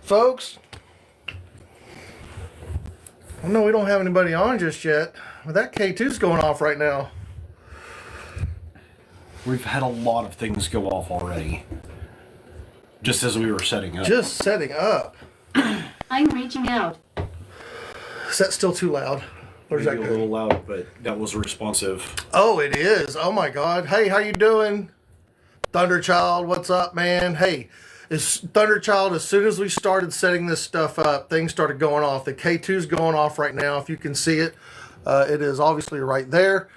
folks. I know we don't have anybody on just yet, but that K2's going off right now. We've had a lot of things go off already. Just as we were setting up. Just setting up. I'm reaching out. Is that still too loud? Or is Maybe that a good? little loud, but that was responsive. Oh, it is. Oh my God. Hey, how you doing? Thunderchild, what's up, man? Hey, Thunderchild, as soon as we started setting this stuff up, things started going off. The K2's going off right now, if you can see it. It is obviously right there.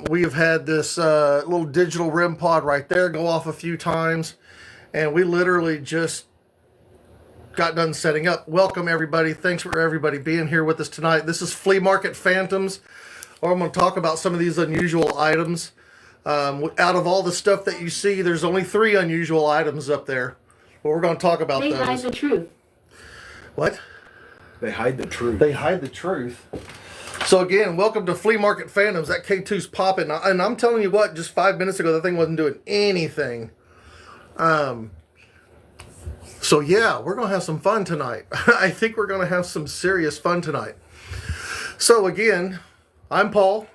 We have had this little digital REM pod right there go off a few times. And we literally just got done setting up. Welcome, everybody. Thanks for everybody being here with us tonight. This is Flea Market Phantoms, or I'm going to talk about some of these unusual items. Out of all the stuff that you see, there's only 3 unusual items up there. Well, we're going to talk about They those. hide the truth. What? They hide the truth. They hide the truth. So again, welcome to Flea Market Phantoms. That K2's popping. And I'm telling you what, just 5 minutes ago, that thing wasn't doing anything. So yeah, we're going to have some fun tonight. I think we're going to have some serious fun tonight. So again, I'm Paul.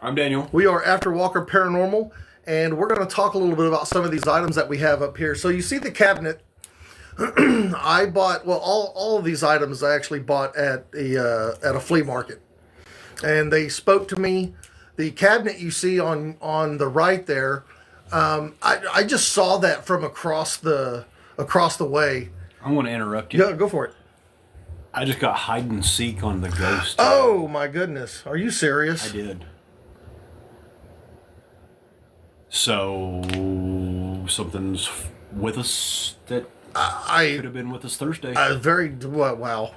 I'm Daniel. We are After Walker Paranormal, and we're going to talk a little bit about some of these items that we have up here. So you see the cabinet. I bought, well, all of these items I actually bought at a flea market. And they spoke to me. The cabinet you see on the right there, I just saw that from across the way. I'm going to interrupt you. Yeah, go for it. I just got hide and seek on the ghost. Oh my goodness. Are you serious? I did. So, something's with us that could have been with us Thursday. Wow.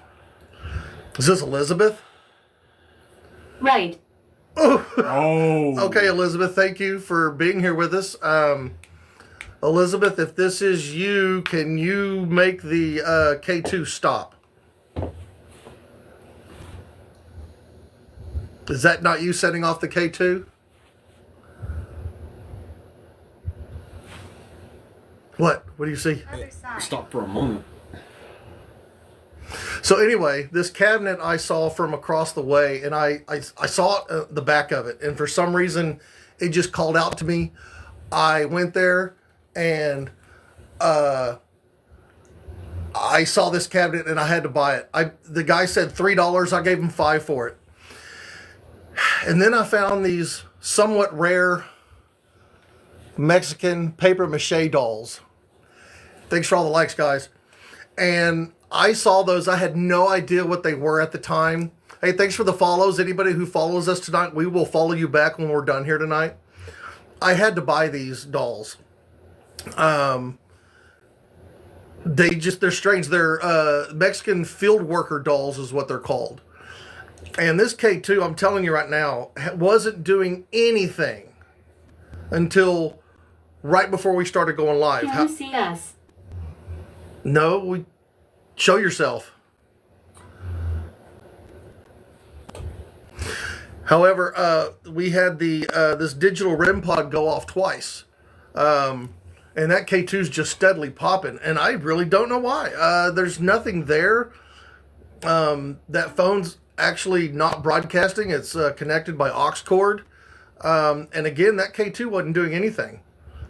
Is this Elizabeth? Right. Oh. Okay, Elizabeth, thank you for being here with us. Elizabeth, if this is you, can you make the K2 stop? Is that not you setting off the K2? What? What do you see? Stop for a moment. So anyway, this cabinet I saw from across the way, and I saw the back of it, and for some reason, it just called out to me. I went there, and I saw this cabinet, and I had to buy it. The guy said $3. I gave him $5 for it. And then I found these somewhat rare Mexican paper mache dolls. Thanks for all the likes, guys. And I saw those. I had no idea what they were at the time. Hey, thanks for the follows. Anybody who follows us tonight, we will follow you back when we're done here tonight. I had to buy these dolls. They're strange. They're Mexican field worker dolls is what they're called. And this K2, I'm telling you right now, wasn't doing anything until right before we started going live. Can you see us? No, show yourself. However, we had this digital REM pod go off twice. And that K2's just steadily popping. And I really don't know why. There's nothing there. That phone's actually not broadcasting. It's connected by aux cord. And again, that K2 wasn't doing anything.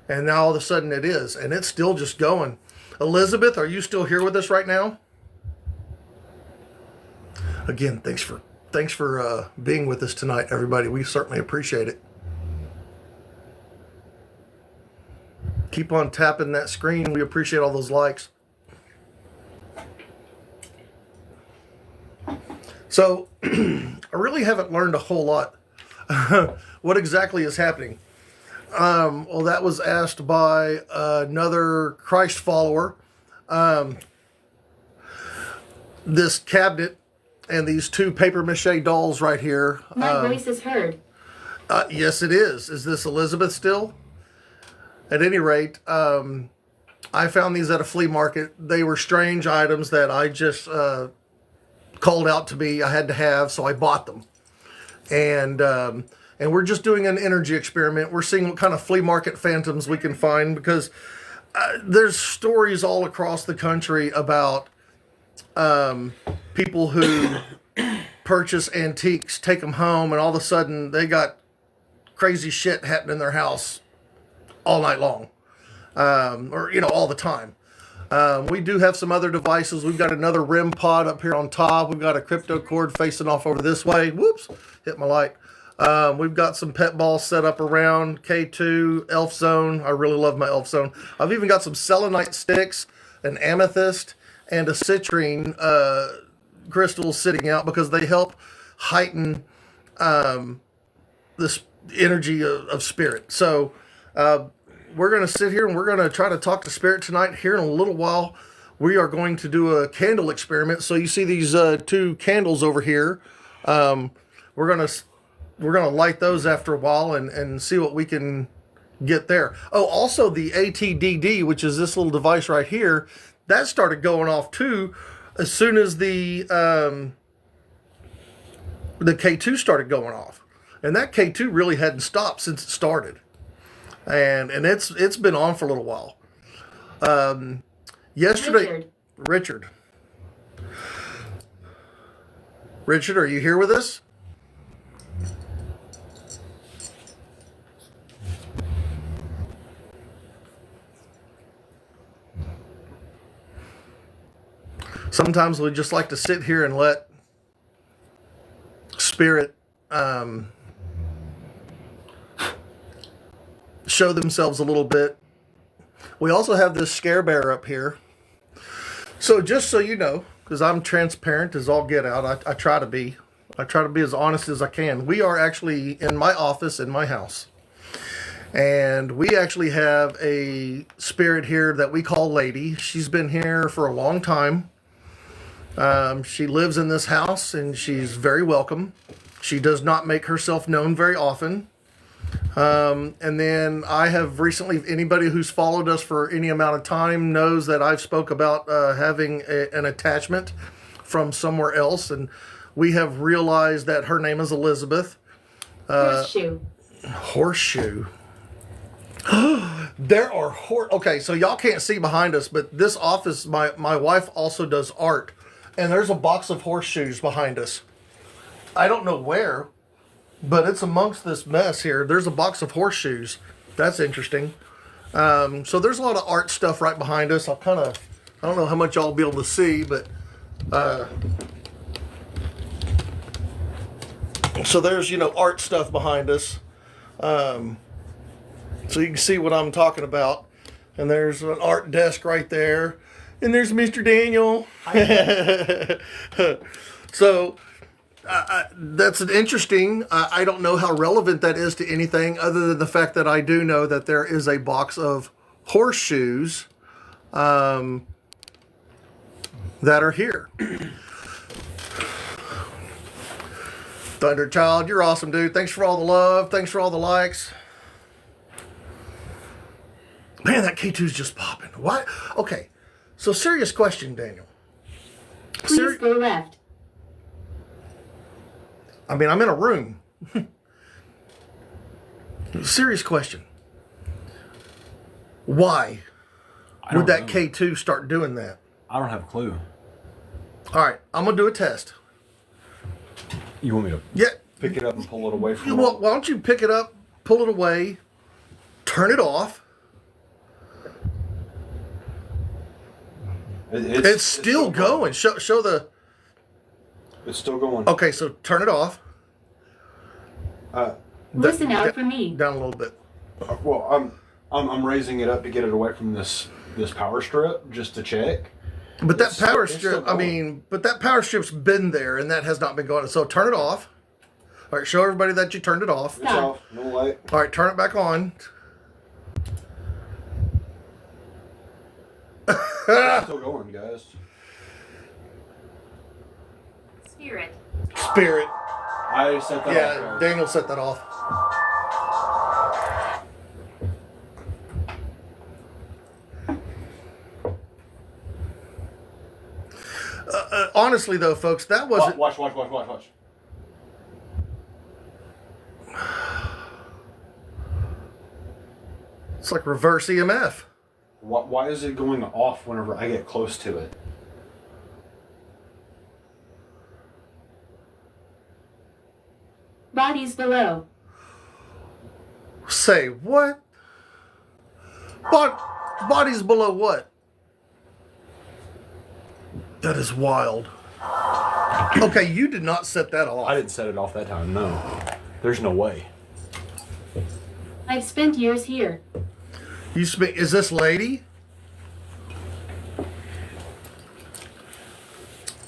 And now all of a sudden it is. And it's still just going. Elizabeth, are you still here with us right now? Again, thanks for being with us tonight, everybody. We certainly appreciate it. Keep on tapping that screen. We appreciate all those likes. So, I really haven't learned a whole lot. What exactly is happening? Well, that was asked by another Christ follower. This cabinet and these 2 paper mache dolls right here. My voice is heard. Yes, it is. Is this Elizabeth still? At any rate, I found these at a flea market. They were strange items that I just called out to me. I had to have, so I bought them. And we're just doing an energy experiment. We're seeing what kind of flea market phantoms we can find because there's stories all across the country about people who purchase antiques, take them home, and all of a sudden they got crazy shit happening in their house all night long, or all the time. We do have some other devices. We've got another REM pod up here on top. We've got a crypto cord facing off over this way. Whoops, hit my light. We've got some pet balls set up around K2, Elf Zone. I really love my Elf Zone. I've even got some selenite sticks, an amethyst, and a citrine crystal sitting out because they help heighten this energy of spirit. So we're going to sit here and we're going to try to talk to spirit tonight. Here in a little while, we are going to do a candle experiment. So you see these two candles over here. We're going to light those after a while and see what we can get there. Oh, also the ATDD, which is this little device right here, that started going off too as soon as the K2 started going off. And that K2 really hadn't stopped since it started. And it's been on for a little while. Yesterday, Richard, are you here with us? Sometimes we just like to sit here and let spirit show themselves a little bit. We also have this scare bear up here. So just so you know, because I'm transparent as all get out, I try to be. I try to be as honest as I can. We are actually in my office in my house. And we actually have a spirit here that we call Lady. She's been here for a long time. She lives in this house and she's very welcome. She does not make herself known very often. And then I have recently, anybody who's followed us for any amount of time knows that I've spoke about having an attachment from somewhere else. And we have realized that her name is Elizabeth. Horseshoe. Horseshoe. There are okay, so y'all can't see behind us, but this office, my wife also does art. And there's a box of horseshoes behind us. I don't know where, but it's amongst this mess here. There's a box of horseshoes. That's interesting. So there's a lot of art stuff right behind us. I don't know how much y'all will be able to see, but so there's, art stuff behind us. So you can see what I'm talking about. And there's an art desk right there. And there's Mr. Daniel. So that's an interesting. I don't know how relevant that is to anything other than the fact that I do know that there is a box of horseshoes that are here. Thunderchild, you're awesome, dude. Thanks for all the love. Thanks for all the likes. Man, that K2's just popping. Why? Okay. So, serious question, Daniel. Please go left. I mean, I'm in a room. Serious question. Why would that K2 start doing that? I don't have a clue. All right, I'm going to do a test. You want me to pick it up and pull it away from Well, why don't you pick it up, pull it away, turn it off. It's still going. Show the... It's still going. Okay, so turn it off. Listen out for me. Down a little bit. Well, I'm raising it up to get it away from this power strip just to check. But that power strip, but that power strip's been there and that has not been going. So turn it off. All right, show everybody that you turned it off. It's off. No light. All right, turn it back on. It's still going, guys. Spirit. I set that off. Yeah, Daniel set that off. Honestly, though, folks, that wasn't... Watch. It's like reverse EMF. Why is it going off whenever I get close to it? Bodies below. Say what? Bodies below what? That is wild. Okay, you did not set that off. I didn't set it off that time, no. There's no way. I've spent years here. Is this lady?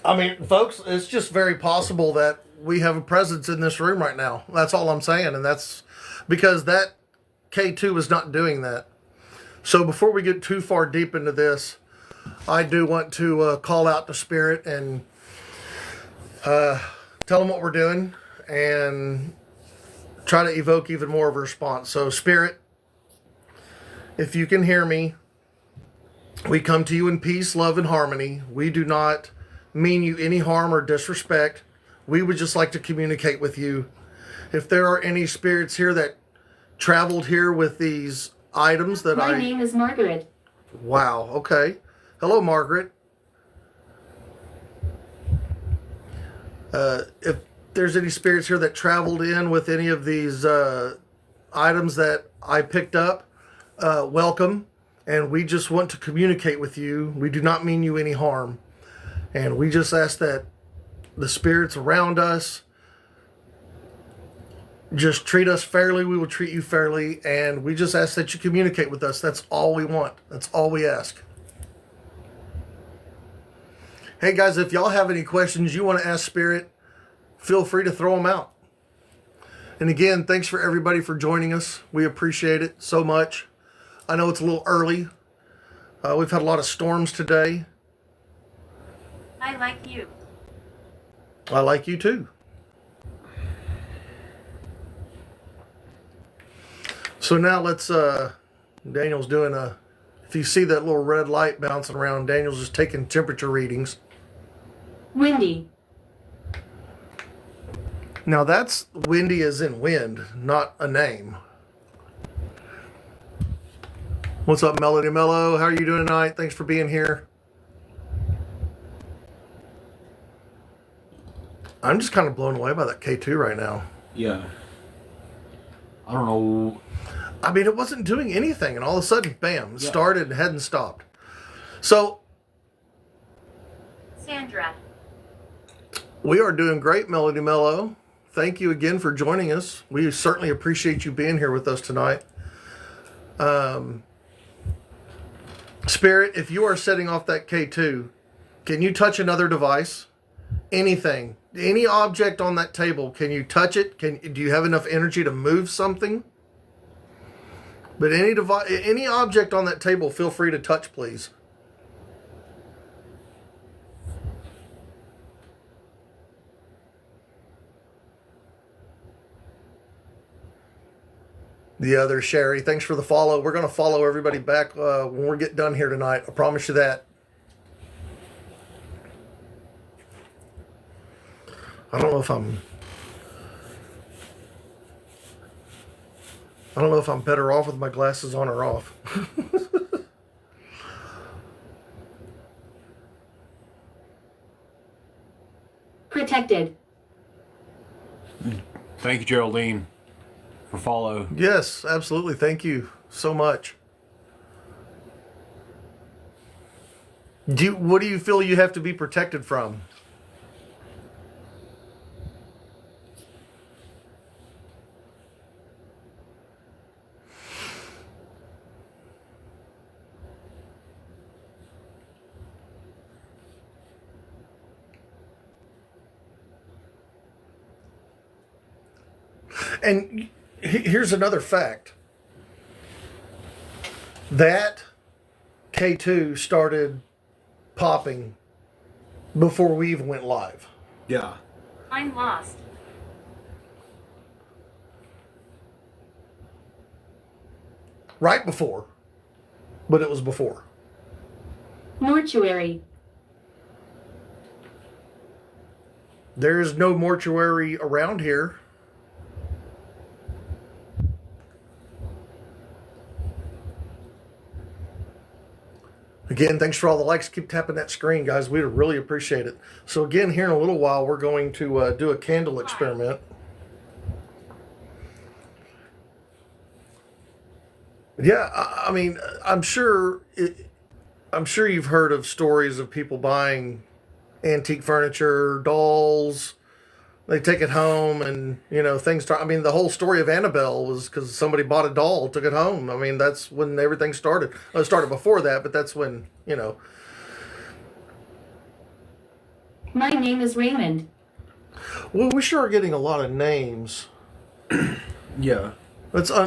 I mean, folks, it's just very possible that we have a presence in this room right now. That's all I'm saying, and that's because that K2 is not doing that. So before we get too far deep into this, I do want to call out the spirit and tell them what we're doing and try to evoke even more of a response. So spirit, if you can hear me, we come to you in peace, love, and harmony. We do not mean you any harm or disrespect. We would just like to communicate with you. If there are any spirits here that traveled here with these items that My name is Margaret. Wow, okay. Hello, Margaret. If there's any spirits here that traveled in with any of these items that I picked up, welcome. And we just want to communicate with you. We do not mean you any harm. And we just ask that the spirits around us just treat us fairly. We will treat you fairly. And we just ask that you communicate with us. That's all we want. That's all we ask. Hey guys, if y'all have any questions you want to ask Spirit, feel free to throw them out. And again, thanks for everybody for joining us. We appreciate it so much. I know it's a little early. We've had a lot of storms today. I like you. I like you too. So now let's, Daniel's doing if you see that little red light bouncing around, Daniel's just taking temperature readings. Windy. Now that's windy as in wind, not a name. What's up, Melody Mello? How are you doing tonight? Thanks for being here. I'm just kind of blown away by that K2 right now. Yeah. I don't know. I mean, it wasn't doing anything, and all of a sudden, bam, it Yeah. started and hadn't stopped. So, Sandra. we are doing great, Melody Mello. Thank you again for joining us. We certainly appreciate you being here with us tonight. Spirit, if you are setting off that K2, can you touch another device? Anything. Any object on that table, can you touch it? Do you have enough energy to move something? But any object on that table, feel free to touch, please. The other Sherry, thanks for the follow. We're going to follow everybody back when we get done here tonight. I promise you that. I don't know if I'm better off with my glasses on or off. Protected. Thank you, Geraldine, for follow. Yes, absolutely. Thank you so much. What do you feel you have to be protected from? And here's another fact. That K2 started popping before we even went live. Yeah. I'm lost. Right before. But it was before. Mortuary. There is no mortuary around here. Again, thanks for all the likes. Keep tapping that screen, guys. We'd really appreciate it. So again, here in a little while, we're going to do a candle experiment. Yeah, I mean, I'm sure you've heard of stories of people buying antique furniture, dolls. They take it home, and things start. I mean, the whole story of Annabelle was because somebody bought a doll, took it home. I mean, that's when everything started. Well, it started before that, but that's when. My name is Raymond. Well, we sure are getting a lot of names. Yeah. That's a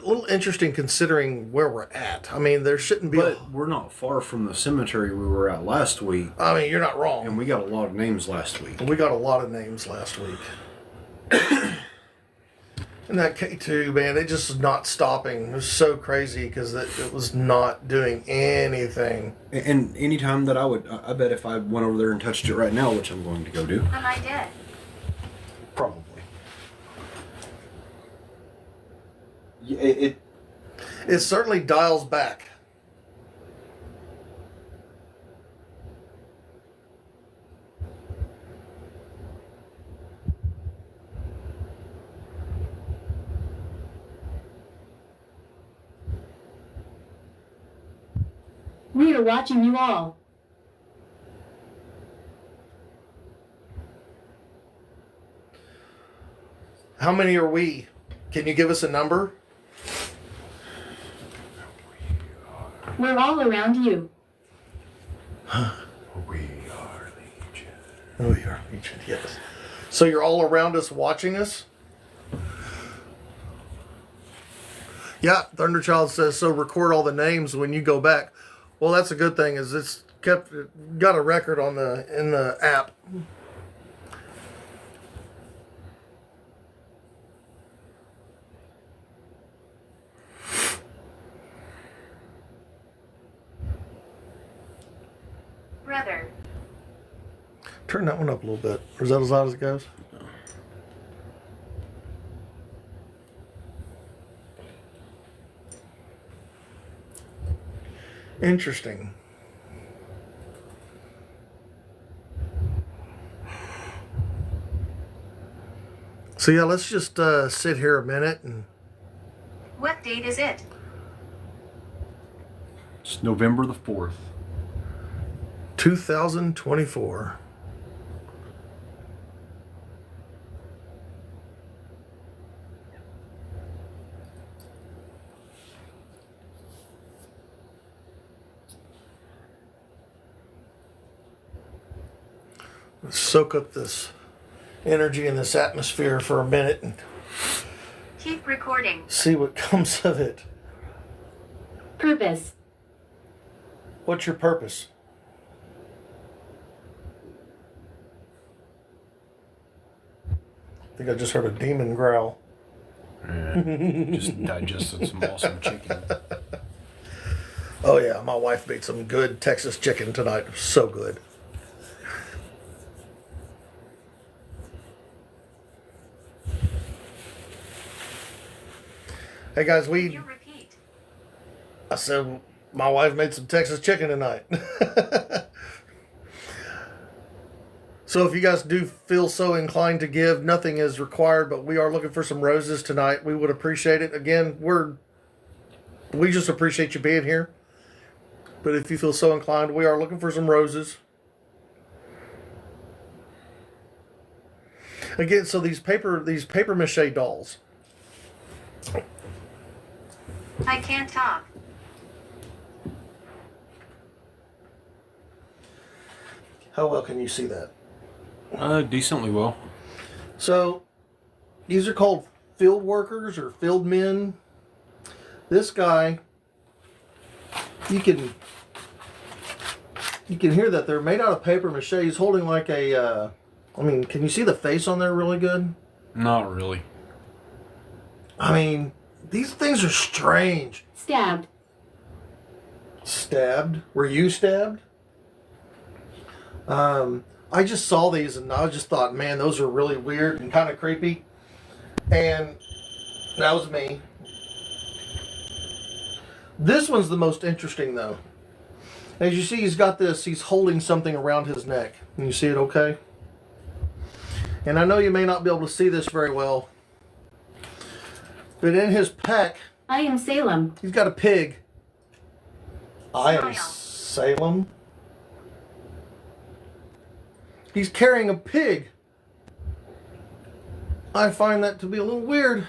little interesting considering where we're at. I mean, there shouldn't be. But we're not far from the cemetery we were at last week. I mean, you're not wrong. And we got a lot of names last week. We got a lot of names last week. And that K2, man, it just was not stopping. It was so crazy because it was not doing anything. And anytime that I bet if I went over there and touched it right now, which I'm going to go do. Am I dead? Probably. It certainly dials back. We are watching you all. How many are we? Can you give us a number? We're all around you. We are Legion. We are Legion, yes. So you're all around us watching us? Yeah, Thunderchild says, so record all the names when you go back. Well, that's a good thing, is it's got a record in the app. Brother. Turn that one up a little bit. Or is that as loud as it goes? Interesting. So yeah, let's just sit here a minute and. What date is it? It's November the 4th. 2024. Let's soak up this energy in this atmosphere for a minute and Keep recording. see what comes of it. Purpose. What's your purpose? I think I just heard a demon growl. Just digested some awesome chicken. Oh yeah, my wife made some good Texas chicken tonight. It was so good. Hey guys, You repeat. I said my wife made some Texas chicken tonight. So if you guys do feel so inclined to give, nothing is required, but we are looking for some roses tonight. We would appreciate it. Again, we just appreciate you being here. But if you feel so inclined, we are looking for some roses. Again, so these paper mache dolls. I can't talk. How well can you see that? Decently well. So, these are called field workers or field men. This guy, you can hear that they're made out of paper mache. He's holding like a, I mean, can you see the face on there really good? Not really. I mean, these things are strange. Stabbed. Stabbed? Were you stabbed? I just saw these and I just thought, man, those are really weird and kind of creepy. And that was me. This one's the most interesting though. As you see, he's got this, he's holding something around his neck. Can you see it okay? And I know you may not be able to see this very well, but in his pack, I am Salem. he's got a pig. I am Smile. Salem. He's carrying a pig. I find that to be a little weird.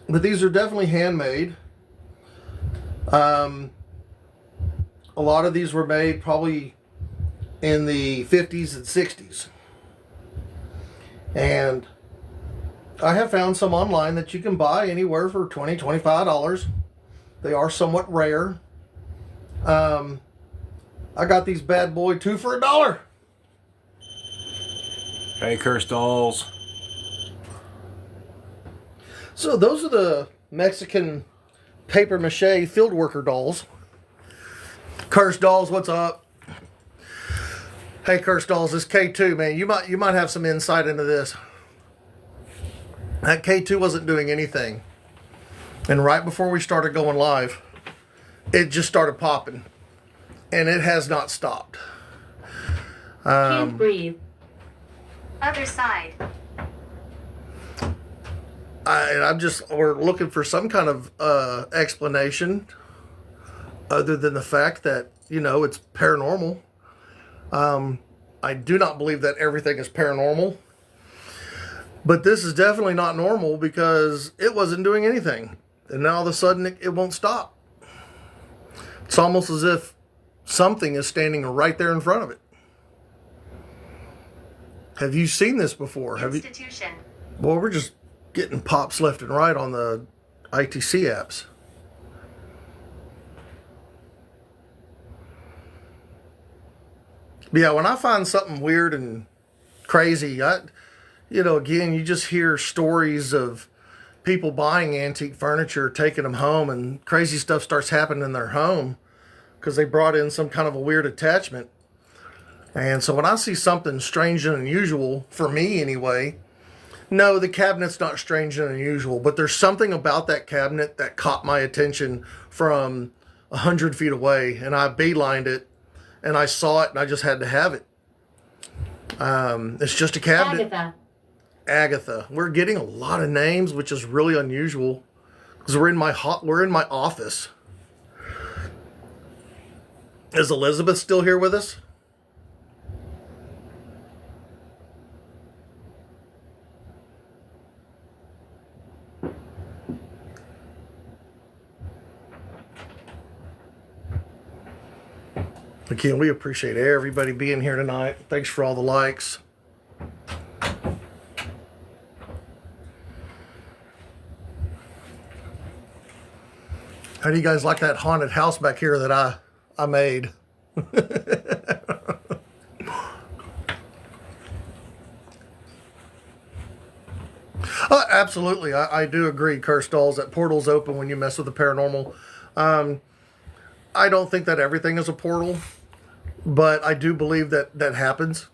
But these are definitely handmade. A lot of these were made probably in the 50s and 60s. And I have found some online that you can buy anywhere for $20, $25. They are somewhat rare. I got these bad boy 2 for $1. Hey, cursed dolls. So those are the Mexican paper mache field worker dolls. Cursed dolls, what's up? Hey, cursed dolls, this K2, man, you might have some insight into this. That K2 wasn't doing anything, and right before we started going live, it just started popping, and it has not stopped. Can't breathe. Other side. We're looking for some kind of explanation other than the fact that, it's paranormal. I do not believe that everything is paranormal, but this is definitely not normal because it wasn't doing anything. And now all of a sudden it won't stop. It's almost as if something is standing right there in front of it. Have you seen this before? Institution. Well, we're just getting pops left and right on the ITC apps. But yeah, when I find something weird and crazy, again, you just hear stories of people buying antique furniture, taking them home, and crazy stuff starts happening in their home because they brought in some kind of a weird attachment. And so when I see something strange and unusual, for me anyway, no, the cabinet's not strange and unusual, but there's something about that cabinet that caught my attention from 100 feet away, and I beelined it, and I saw it, and I just had to have it. It's just a cabinet. Agatha. We're getting a lot of names, which is really unusual, because we're in my office. Is Elizabeth still here with us? Again, we appreciate everybody being here tonight. Thanks for all the likes. How do you guys like that haunted house back here that I made? Absolutely. I do agree, Cursed Dolls, that portals open when you mess with the paranormal. I don't think that everything is a portal, but I do believe that happens.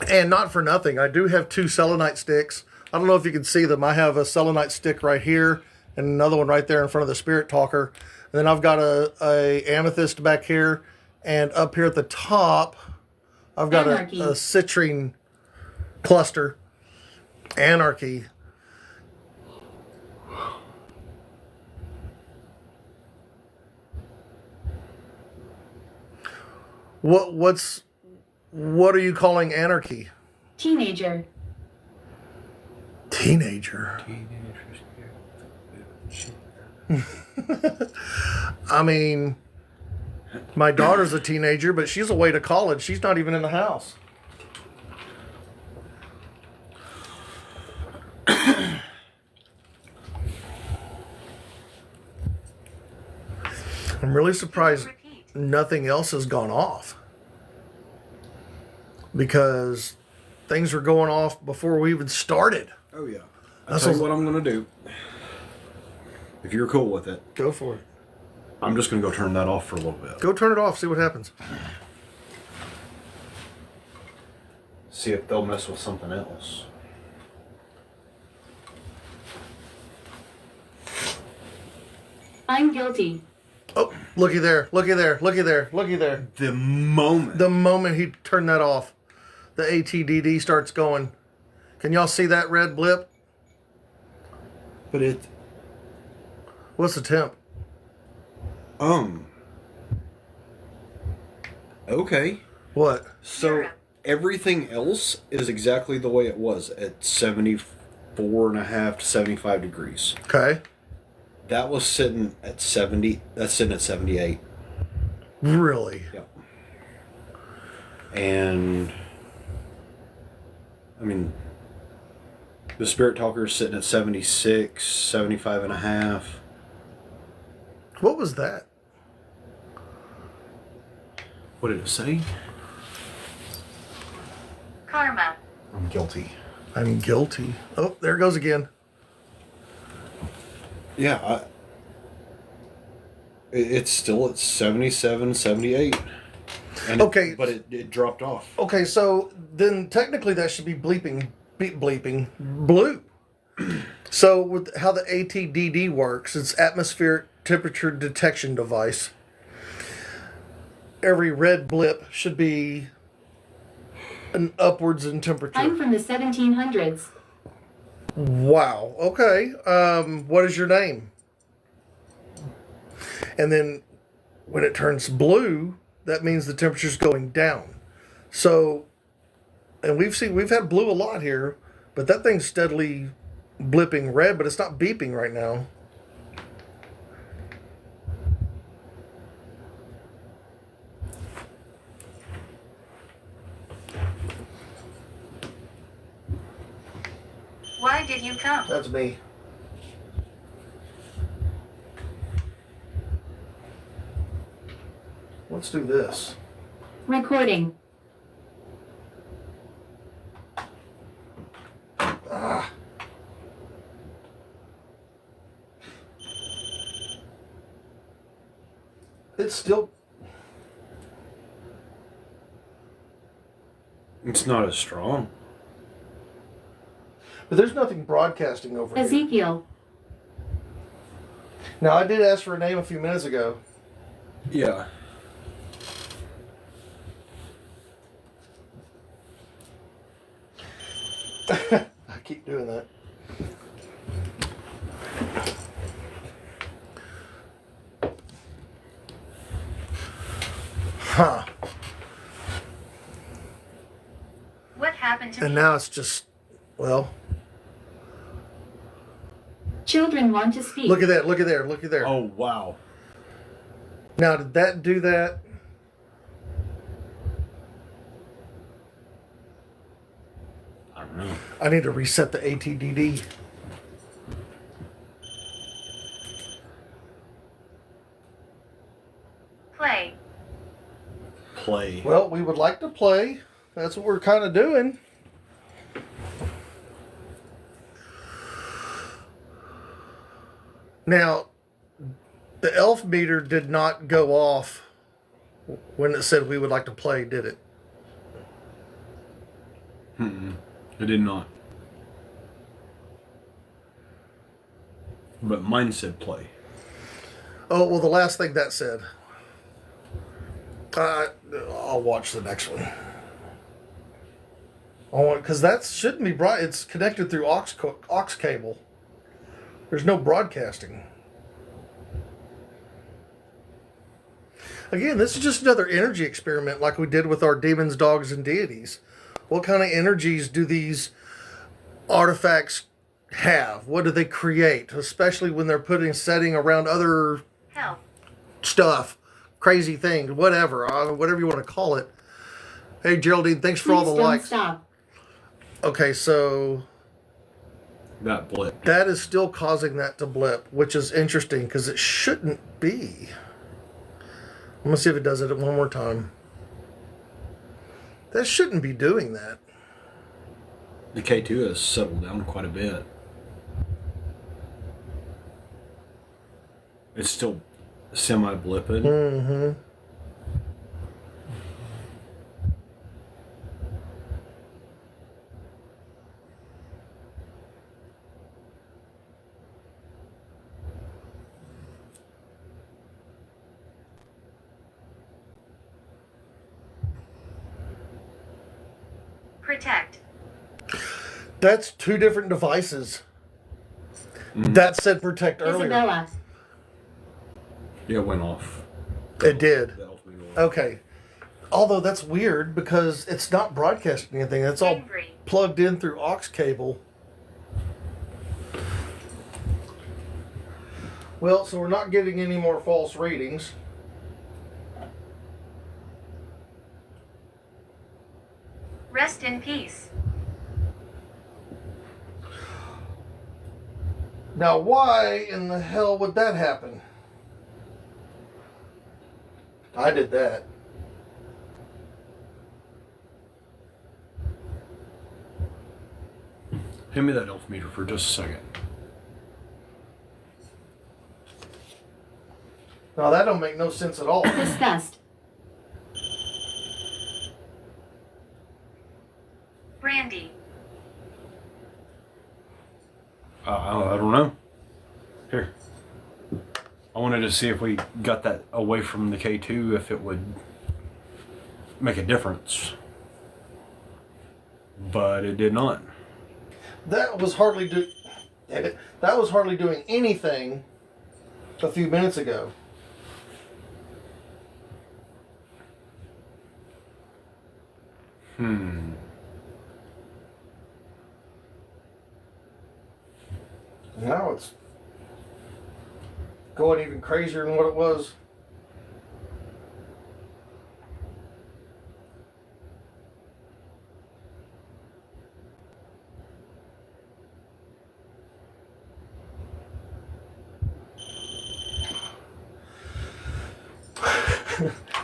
And not for nothing, I do have 2 selenite sticks. I don't know if you can see them. I have a selenite stick right here and another one right there in front of the spirit talker. And then I've got a amethyst back here, and up here at the top, I've got a citrine cluster. Anarchy. What are you calling anarchy? Teenager. Teenager. I mean, my daughter's a teenager, but she's away to college. She's not even in the house. I'm really surprised nothing else has gone off, because things were going off before we even started. Oh yeah. I'll tell you what I'm going to do. If you're cool with it. Go for it. I'm just going to go turn that off for a little bit. Go turn it off, see what happens. See if they'll mess with something else. I'm guilty. Oh, looky there, looky there, looky there, looky there. The moment. The moment he turned that off, the ATDD starts going. Can y'all see that red blip? But it. What's the temp? Okay. What? So everything else is exactly the way it was at 74.5 to 75 degrees. Okay. That was sitting at 70. That's sitting at 78. Really? Yep. And I mean, the Spirit Talker is sitting at 76, 75 and a half. What was that? What did it say? Karma. I'm guilty. I'm guilty. Oh, there it goes again. Yeah, it's still at 77, 78. And Okay. But it dropped off. Okay, so then technically that should be bleeping blue. So with how the ATDD works, it's atmospheric temperature detection device. Every red blip should be an upwards in temperature. I'm from the 1700s. Wow. Okay. What is your name? And then when it turns blue, that means the temperature's going down. So, and we've had blue a lot here, but that thing's steadily blipping red, but it's not beeping right now. Why did you come? That's me. Let's do this. Recording. It's still... It's not as strong. But there's nothing broadcasting over here. Ezekiel. Now, I did ask for a name a few minutes ago. Yeah. I keep doing that. Huh. What happened to And me? now it's just, well, Children want to speak. look at that, look at there, look at there. Oh, wow. Now, did that do that? I don't know. I need to reset the ATDD. Play. Play. Well, we would like to play. That's what we're kind of doing. Now, the elf meter did not go off when it said we would like to play, did it? It did not. But mine said play. Oh, well, the last thing that said. I'll watch the next one. Because that shouldn't be bright. It's connected through aux cable. There's no broadcasting. Again, this is just another energy experiment like we did with our demons, dogs, and deities. What kind of energies do these artifacts have? What do they create? Especially when they're setting around other Help. stuff, crazy things, whatever you want to call it. Hey, Geraldine, thanks for all Please the don't likes. stop. Okay, so That blip. that is still causing that to blip, which is interesting because it shouldn't be. I'm going to see if it does it one more time. That shouldn't be doing that. The K2 has settled down quite a bit. It's still semi-blipping. Mm-hmm. Protect. That's two different devices. That said protect earlier. Isabella. Yeah, it went off. It did. The elf meter. Okay. Although that's weird because it's not broadcasting anything. That's all Angry. plugged in through aux cable. Well, so we're not getting any more false readings. Rest in peace. Now, why in the hell would that happen? I did that. Hand me that elf meter for just a second. Now, that don't make no sense at all. Disgust. Brandy. I don't know. Here. I wanted to see if we got that away from the K2, if it would make a difference. But it did not. That was hardly doing anything a few minutes ago. Now it's going even crazier than what it was.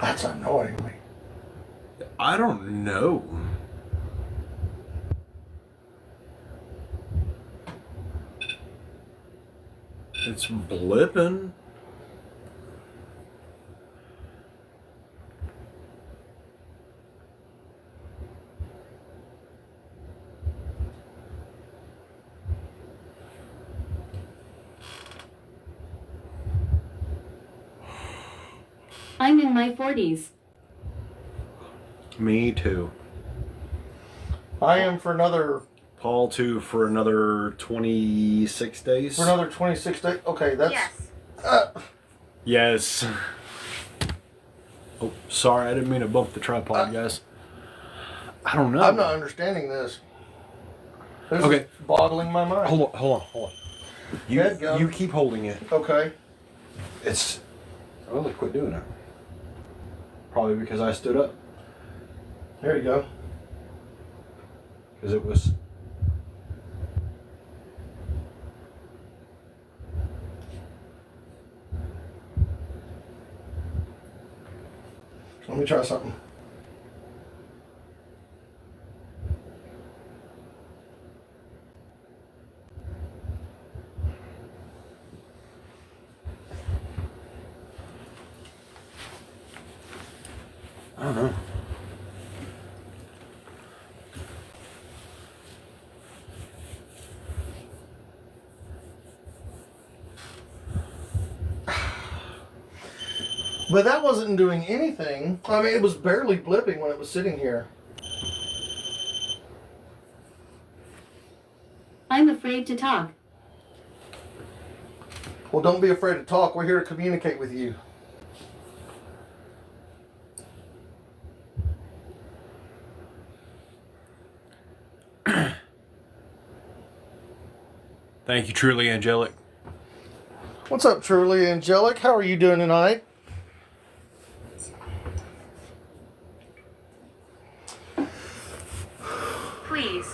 That's annoying me. I don't know. It's blipping. I'm in my 40s. Me too. I am for another Paul too for another 26 days. 26 days. Okay, that's Yes. Yes. Oh, sorry, I didn't mean to bump the tripod, guys. I don't know. I'm not understanding this. This Okay. is boggling my mind. Hold on. Headgum. You keep holding it. Okay. It's. Oh, look, quit doing it. Probably because I stood up. There you go. Because it was. Let me try something. I don't know. But that wasn't doing anything. I mean, it was barely blipping when it was sitting here. I'm afraid to talk. Well, don't be afraid to talk. We're here to communicate with you. Thank you, truly angelic. What's up, Truly Angelic? How are you doing tonight? Please.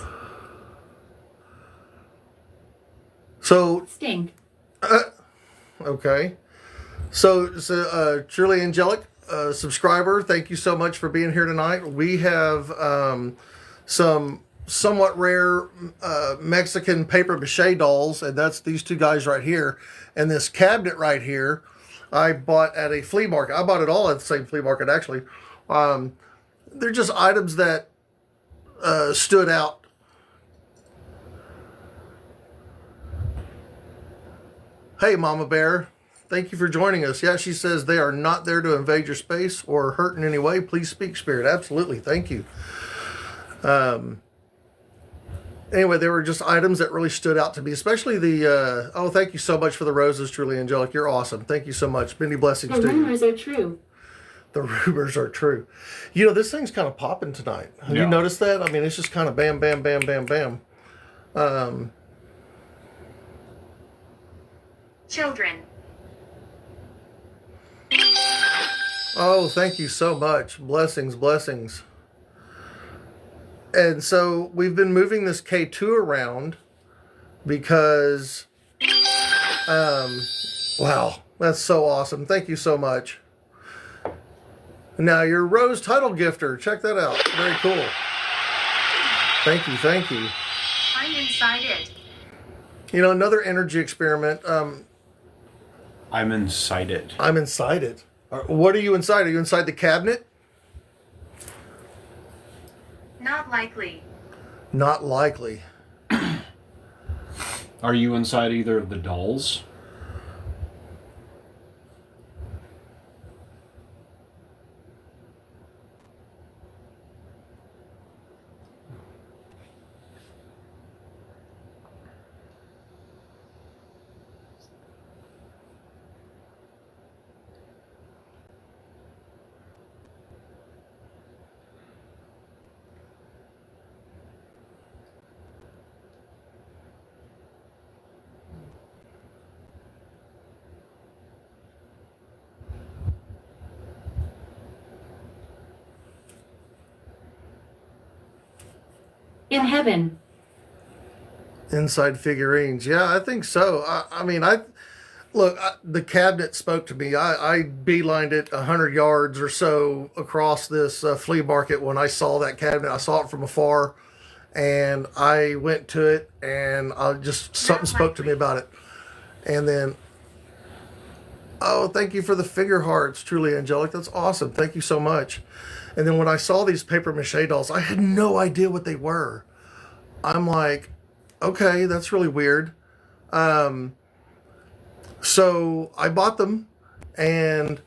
So, Stink. okay. So Truly Angelic, subscriber, thank you so much for being here tonight. We have some somewhat rare Mexican paper mache dolls, and that's these two guys right here. And this cabinet right here, I bought at a flea market. I bought it all at the same flea market, actually. They're just items that stood out. Hey, Mama Bear. Thank you for joining us. Yeah, she says they are not there to invade your space or hurt in any way. Please speak, Spirit. Absolutely. Thank you. Anyway, there were just items that really stood out to me, especially the, oh, thank you so much for the roses, truly angelic. You're awesome. Thank you so much. Many blessings The to you. rumors are true. The rumors are true. You know, this thing's kind of popping tonight. Have you Yeah. noticed that? I mean, it's just kind of bam, bam, bam, bam, bam. Children. Oh, thank you so much. Blessings, blessings. And so we've been moving this K2 around because, wow, that's so awesome. Thank you so much. Now, your Rose title gifter, check that out. Very cool. Thank you, thank you. I'm inside it. You know, another energy experiment. I'm inside it. I'm inside it. What are you inside? Are you inside the cabinet? Not likely. Not likely. Are you inside either of the dolls? In heaven. Inside figurines. Yeah, I think so. I mean, the cabinet spoke to me. I beelined it 100 yards or so across this flea market when I saw that cabinet. I saw it from afar, and I went to it, and something spoke to me about it. And then, oh, thank you for the figure hearts, truly angelic. That's awesome. Thank you so much. And then when I saw these paper mache dolls, I had no idea what they were. I'm like, okay, that's really weird. So I bought them, and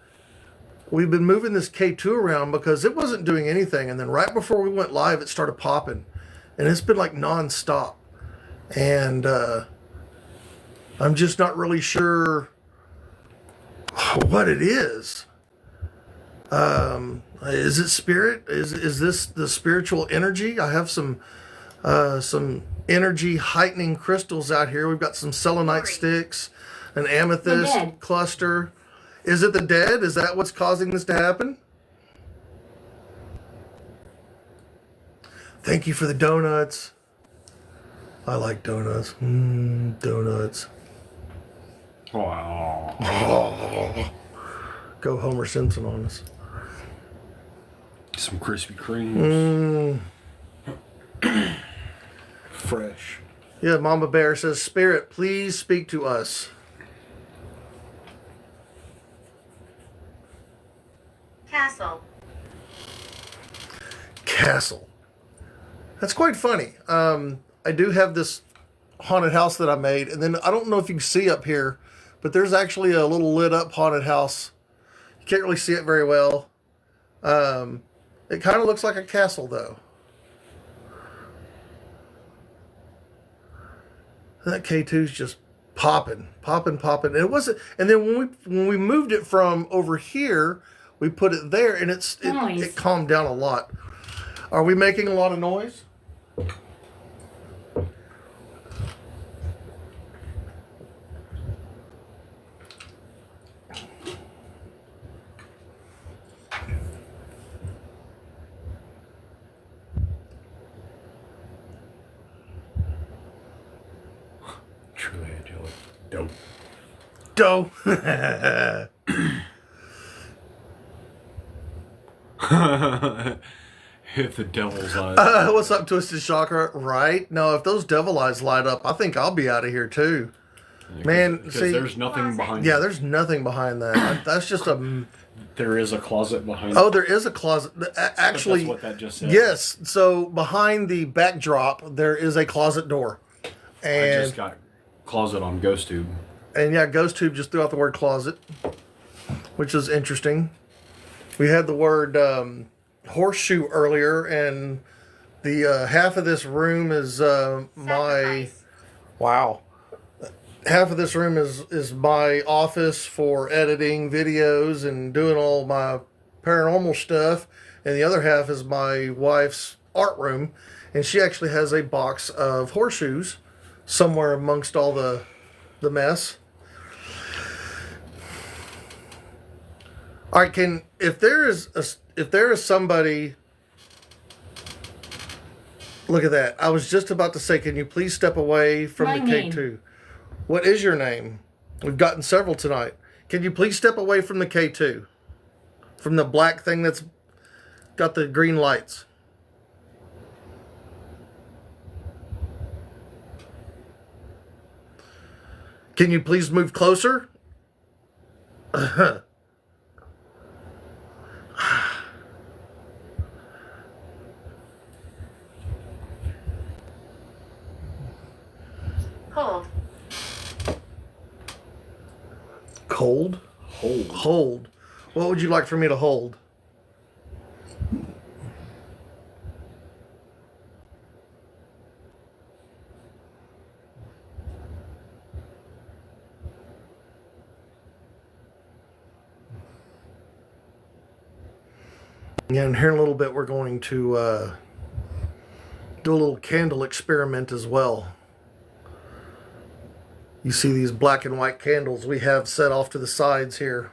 we've been moving this K2 around because it wasn't doing anything. And then right before we went live, it started popping, and it's been like nonstop. And I'm just not really sure what it is. Is it spirit? Is this the spiritual energy? I have some energy heightening crystals out here. We've got some selenite sticks, an amethyst cluster. Is it the dead? Is that what's causing this to happen? Thank you for the donuts. I like donuts. Donuts. Wow. Oh. Go Homer Simpson on us. Some Krispy Kremes. Fresh. Yeah, Mama Bear says, Spirit, please speak to us. Castle. Castle. That's quite funny. I do have this haunted house that I made, and then I don't know if you can see up here, but there's actually a little lit up haunted house. You can't really see it very well. It kind of looks like a castle, though. That K2's just popping. It wasn't, and then when we moved it from over here, we put it there, and it calmed down a lot. Are we making a lot of noise? Truly angelic. Dope. Doe. If the devil's eyes. What's up, Twisted Chakra? Right? No, if those devil eyes light up, I think I'll be out of here too. Man, see, there's nothing behind. Yeah, there's nothing behind that. That's just a. There is a closet behind. Oh, there is a closet. Actually, that's what that just said. Yes. So behind the backdrop, there is a closet door. And I just got closet on GhostTube. And yeah, GhostTube just threw out the word closet, which is interesting. We had the word horseshoe earlier, and The half of this room is my Sacrifice. wow. Half of this room is my office for editing videos and doing all my paranormal stuff, and the other half is my wife's art room, and she actually has a box of horseshoes somewhere amongst all the mess. All right, if there is somebody, look at that. I was just about to say, can you please step away from My the name. K2? What is your name? We've gotten several tonight. Can you please step away from the K2? From the black thing that's got the green lights. Can you please move closer? Hold. Cold? Hold. What would you like for me to hold? Yeah, and here in a little bit we're going to do a little candle experiment as well. You see these black and white candles we have set off to the sides here.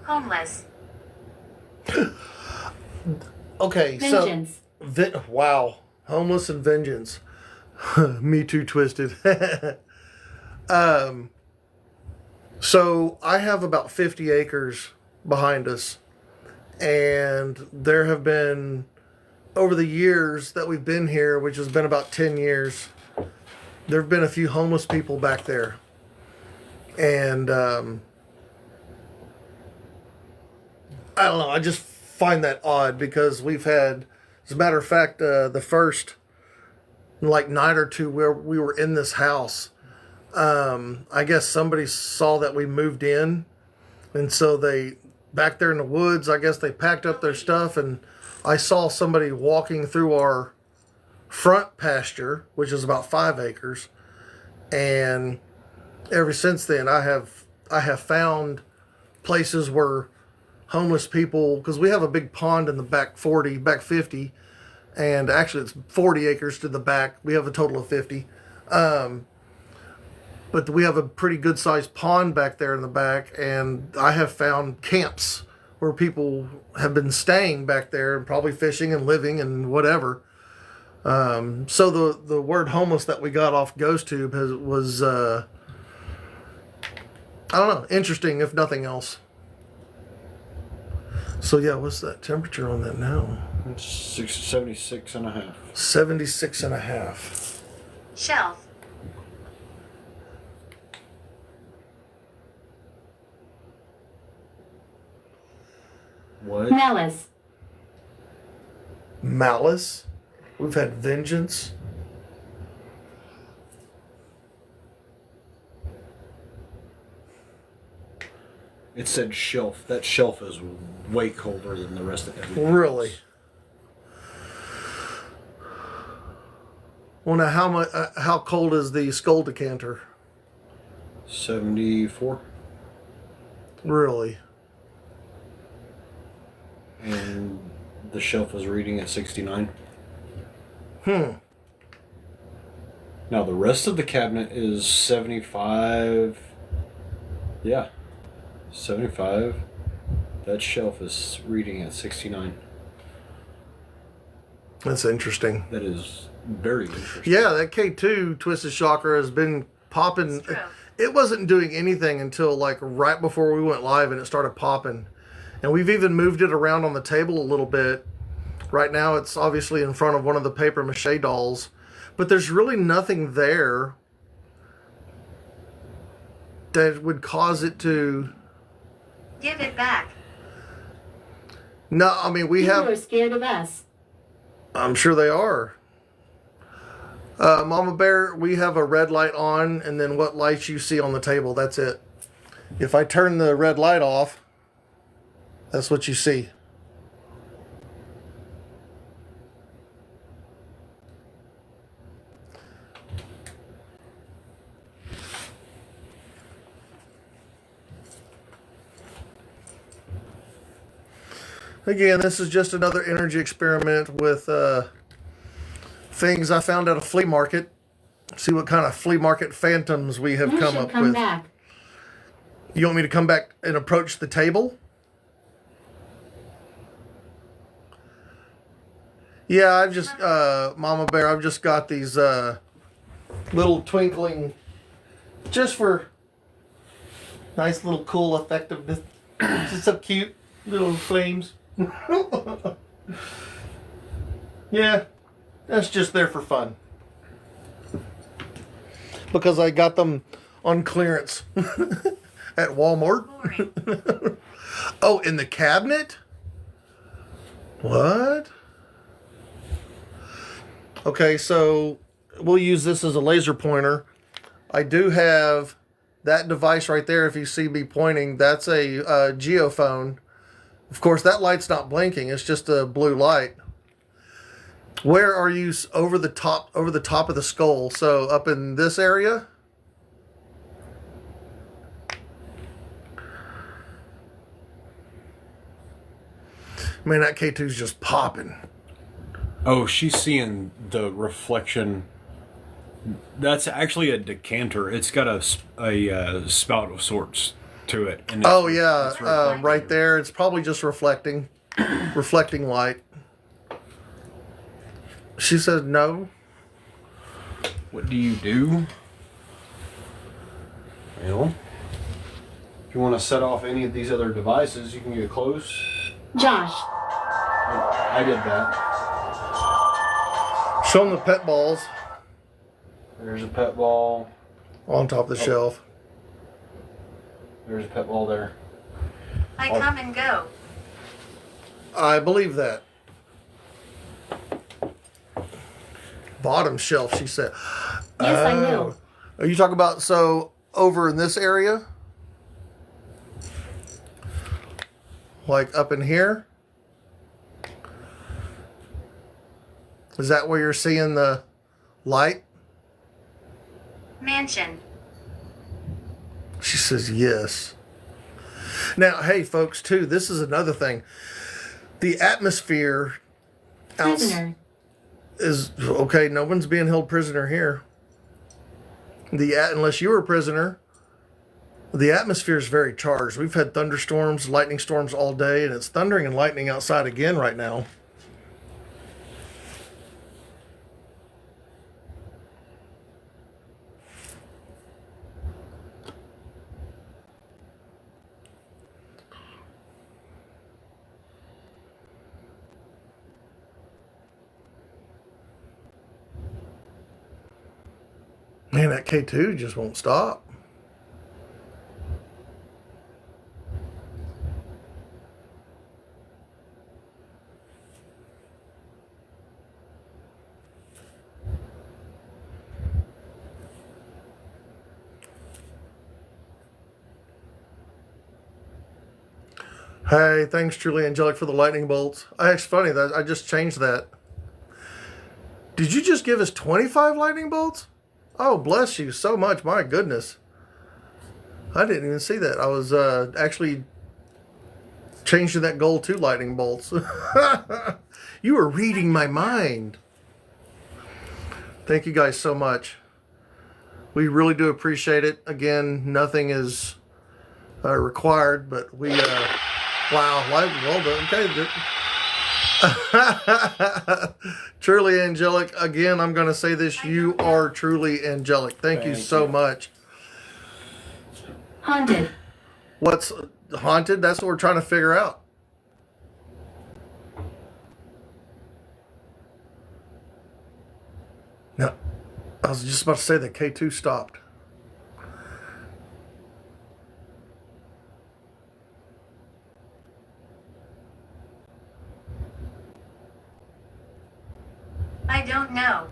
Homeless. Okay, Vengeance. so wow, homeless and vengeance. Me too, twisted. So I have about 50 acres behind us, and there have been, over the years that we've been here, which has been about 10 years, there have been a few homeless people back there. And I don't know, I just find that odd because we've had, as a matter of fact, the first like night or two where we were in this house, I guess somebody saw that we moved in, and so they, back there in the woods, I guess they packed up their stuff, and I saw somebody walking through our front pasture, which is about 5 acres, and ever since then I have found places where homeless people, because we have a big pond in the back 50, and actually it's 40 acres to the back. We have a total of 50. But we have a pretty good sized pond back there in the back, and I have found camps where people have been staying back there and probably fishing and living and whatever. So the word homeless that we got off GhostTube was I don't know, interesting if nothing else. So yeah, what's that temperature on that now? It's 76 and a half. 76 and a half. Shelf. What? Malice. Malice. We've had vengeance. It said shelf. That shelf is way colder than the rest of everything. Really? Well, now how much? How cold is the skull decanter? 74. Really? And the shelf is reading at 69. Now the rest of the cabinet is 75. Yeah. 75. That shelf is reading at 69. That's interesting. That is very interesting. Yeah, that K2 Twisted Shocker has been popping. It's true. It wasn't doing anything until like right before we went live, and it started popping. And we've even moved it around on the table a little bit. Right now it's obviously in front of one of the paper mache dolls, but there's really nothing there that would cause it to... Give it back. No, I mean, we People have... are scared of us. I'm sure they are. Mama Bear, we have a red light on, and then what lights you see on the table, that's it. If I turn the red light off, that's what you see. Again, this is just another energy experiment with things I found at a flea market. See what kind of flea market phantoms we have You come should up come with. back. You want me to come back and approach the table? Yeah, I've just, Mama Bear, I've just got these little twinkling, just for nice little cool effectiveness. Just so cute little flames. Yeah, that's just there for fun. Because I got them on clearance at Walmart. Boring. Oh, in the cabinet? What? Okay, so we'll use this as a laser pointer. I do have that device right there. If you see me pointing, that's a geophone. Of course, that light's not blinking. It's just a blue light. Where are you? Over the top of the skull. So up in this area. Man, that K2's just popping. Oh, she's seeing the reflection. That's actually a decanter. It's got a spout of sorts to it. And Oh yeah, it's reflecting. right there. It's probably just reflecting light. She says no. What do you do? Well, if you want to set off any of these other devices, you can get close. Josh, I did that. Show them the pet balls There's a pet ball. on top of the shelf. There's a pet ball there. I come and go. I believe that. Bottom shelf, she said. yes, I know. Are you talking about so over in this area? Like up in here? Is that where you're seeing the light? Mansion. She says yes. Now, hey, folks, too, this is another thing. The atmosphere Prisoner. is okay. No one's being held prisoner here. Unless you were a prisoner. The atmosphere is very charged. We've had thunderstorms, lightning storms all day, and it's thundering and lightning outside again right now. Man, that K2 just won't stop. Hey, thanks, truly angelic, for the lightning bolts. It's funny that I just changed that. Did you just give us 25 lightning bolts? Oh, bless you so much. My goodness. I didn't even see that. I was actually changing that goal to lightning bolts. You were reading my mind. Thank you guys so much. We really do appreciate it. Again, nothing is required, but we... wow, well done. Okay. Truly angelic. Again, I'm going to say this. You are truly angelic. Thank you so much. Haunted. What's haunted? That's what we're trying to figure out. No, I was just about to say that K2 stopped. I don't know.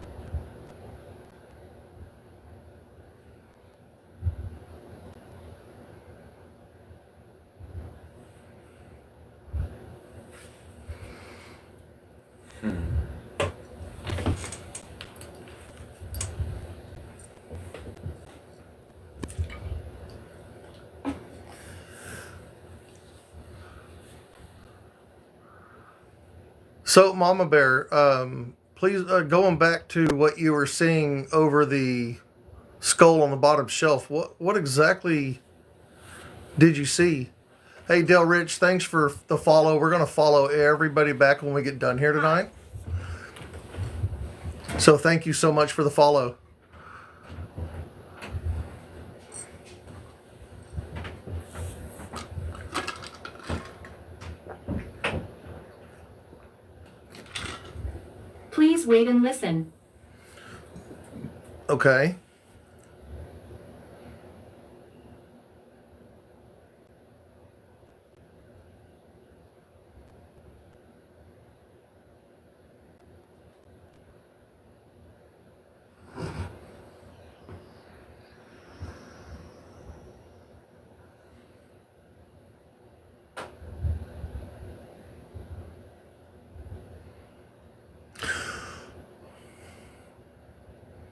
So, Mama Bear, please going back to what you were seeing over the skull on the bottom shelf. What exactly did you see? Hey, Del Rich, thanks for the follow. We're going to follow everybody back when we get done here tonight. So, thank you so much for the follow. Please wait and listen. Okay.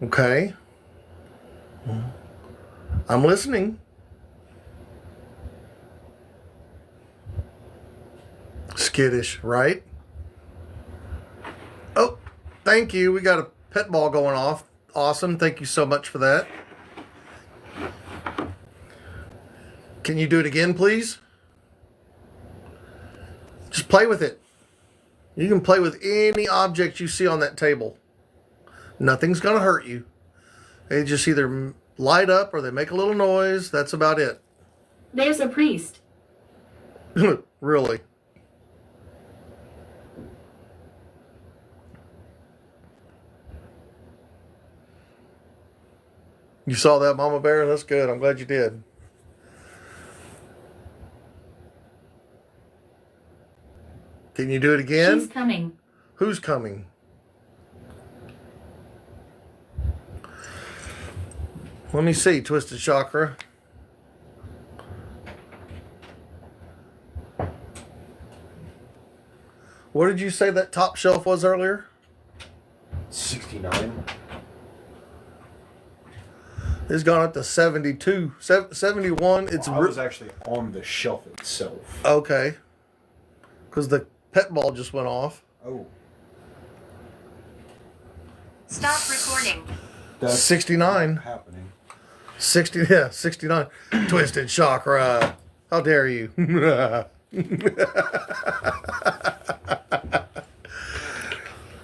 Okay. I'm listening. Skittish, right? Oh, thank you. We got a pet ball going off. Awesome. Thank you so much for that. Can you do it again, please? Just play with it. You can play with any object you see on that table. Nothing's going to hurt you. They just either light up or they make a little noise. That's about it. There's a priest. Really? You saw that, Mama Bear? That's good. I'm glad you did. Can you do it again? She's coming. Who's coming? Let me see, Twisted Chakra. What did you say that top shelf was earlier? 69. It's gone up to 72. 71. It's I was actually on the shelf itself. okay. Because the pet ball just went off. Oh. Stop recording. That's 69. happening. 69. Twisted Chakra. How dare you? That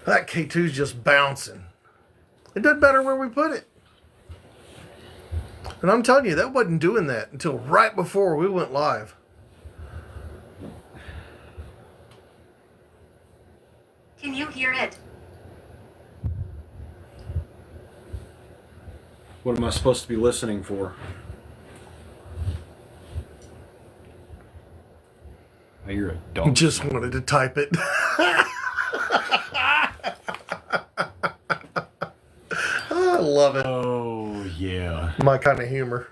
K2's just bouncing. It did better where we put it. And I'm telling you, that wasn't doing that until right before we went live. Can you hear it? What am I supposed to be listening for? I hear a dog. Just wanted to type it. I love it. Oh, yeah. My kind of humor.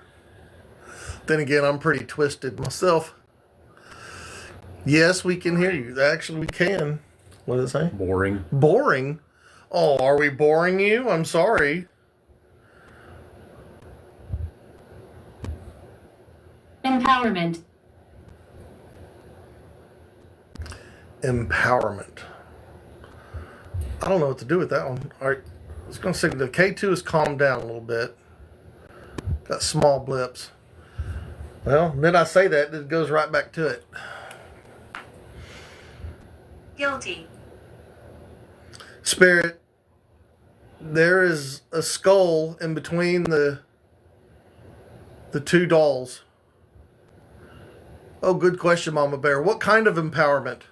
Then again, I'm pretty twisted myself. Yes, we can hear you. Actually, we can. What did it say? Boring. Boring? Oh, are we boring you? I'm sorry. Empowerment. Empowerment. I don't know what to do with that one. All right. I was going to say the K2 has calmed down a little bit. Got small blips. Well, then I say that, it goes right back to it. Guilty. Spirit, there is a skull in between the two dolls. Oh, good question, Mama Bear. What kind of empowerment?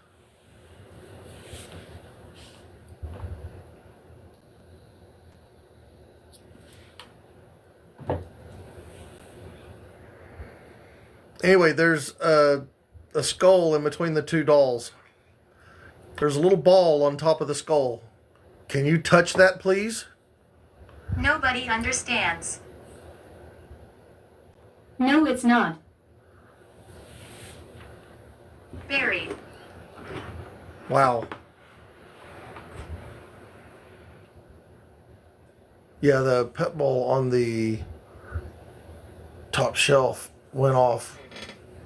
Anyway, there's a skull in between the two dolls. There's a little ball on top of the skull. Can you touch that, please? Nobody understands. No, it's not. Buried. Wow. Yeah, the pet ball on the top shelf went off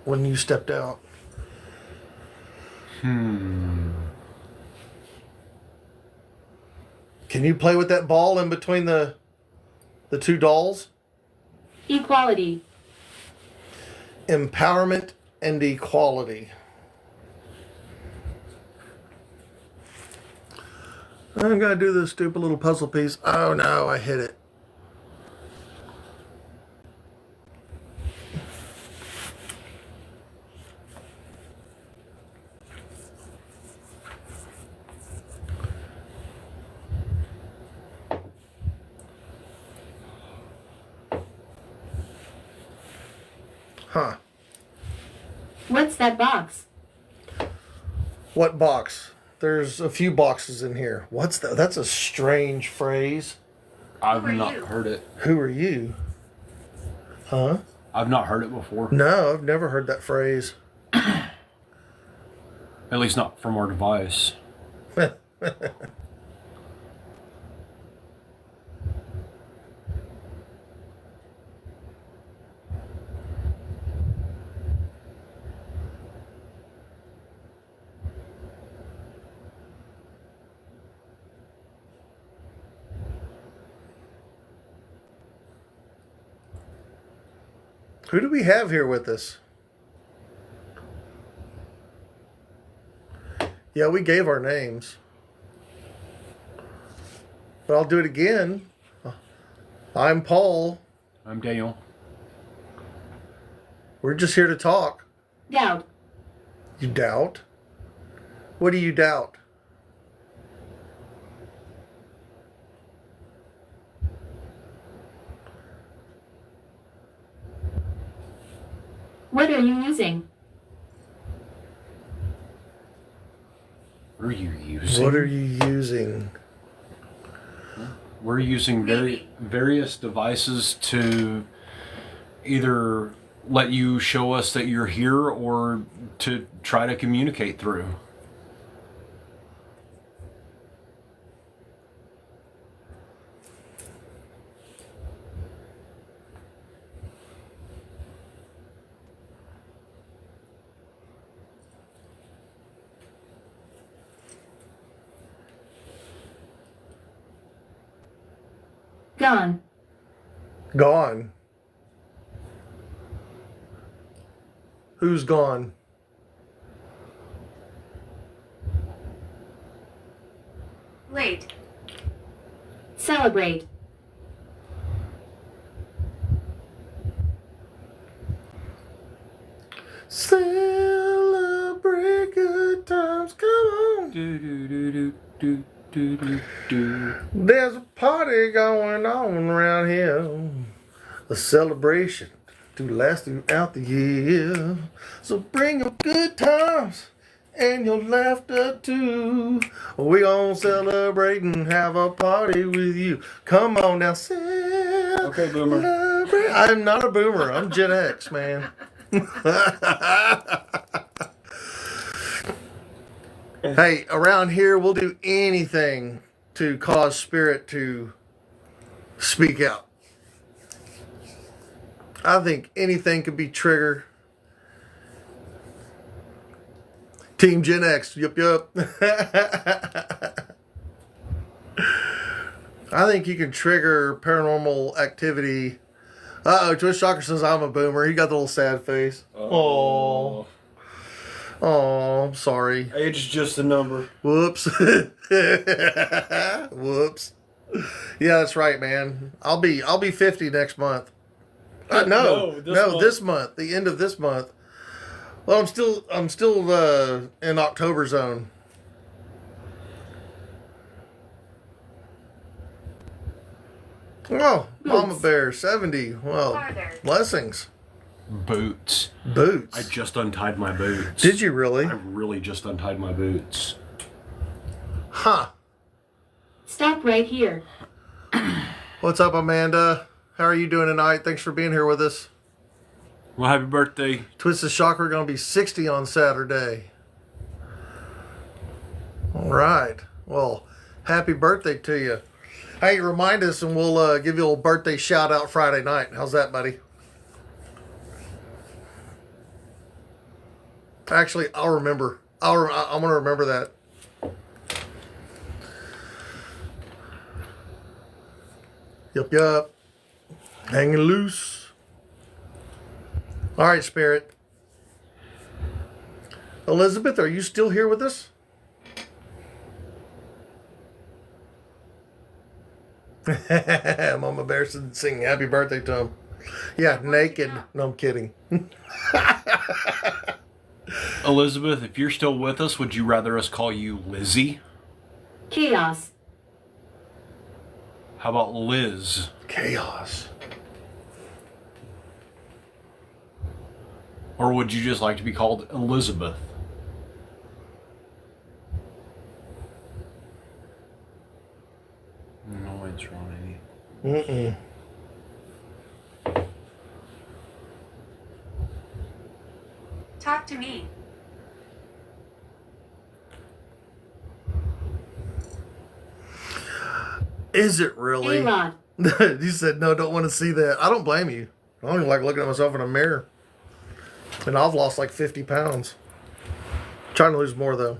when you stepped out. Can you play with that ball in between the two dolls? Equality. Empowerment and equality. I'm gonna do this stupid little puzzle piece. Oh no, I hit it. Huh. What's that box? What box? There's a few boxes in here. What's that? That's a strange phrase. I've Who are not you? heard it. Who are you? Huh? I've not heard it before. No, I've never heard that phrase. At least not from our device. Who do we have here with us? Yeah, we gave our names. But I'll do it again. I'm Paul. I'm Daniel. We're just here to talk. Doubt. You doubt? What do you doubt? What are you using? What are you using? What are you using? We're using various devices to either let you show us that you're here or to try to communicate through. Gone. Gone. Who's gone? Late. Celebrate. Celebrate good times. Come on. Do, do, do, do, do, do, do, do. There's a party going on around here. A celebration to last throughout the year. So bring your good times and your laughter too. We gonna celebrate and have a party with you. Come on now, celebrate. Okay, boomer. I'm not a boomer. I'm Gen X, man. Hey, around here we'll do anything to cause spirit to speak out. I think anything could be trigger. Team Gen X, yup. I think you can trigger paranormal activity. Uh-oh, Twitch Shocker says I'm a boomer. He got the little sad face. Oh, I'm sorry. Age is just a number. Whoops. Whoops. Yeah, that's right, man. I'll be 50 next month. No, this month. The end of this month. Well, I'm still in October zone. Oh, Mama Bear 70. Well, Farther. blessings. Boots. Boots. I just untied my boots. Did you really? I really just untied my boots. Huh. Stop right here. What's up, Amanda? How are you doing tonight? Thanks for being here with us. Well, happy birthday. Twisted Shocker going to be 60 on Saturday. All right. Well, happy birthday to you. Hey, remind us and we'll give you a little birthday shout out Friday night. How's that, buddy? Actually, I'll remember. I'm going to remember that. Yup. Hanging loose. All right, Spirit. Elizabeth, are you still here with us? Mama Bear said singing happy birthday to him. Yeah, naked. No, I'm kidding. Elizabeth, if you're still with us, would you rather us call you Lizzie? Chaos. How about Liz? Chaos. Or would you just like to be called Elizabeth? No answer on any. Talk to me. Is it really? A-Lot. You said no, don't want to see that. I don't blame you. I don't even like looking at myself in a mirror. And I've lost like 50 pounds. Trying to lose more though.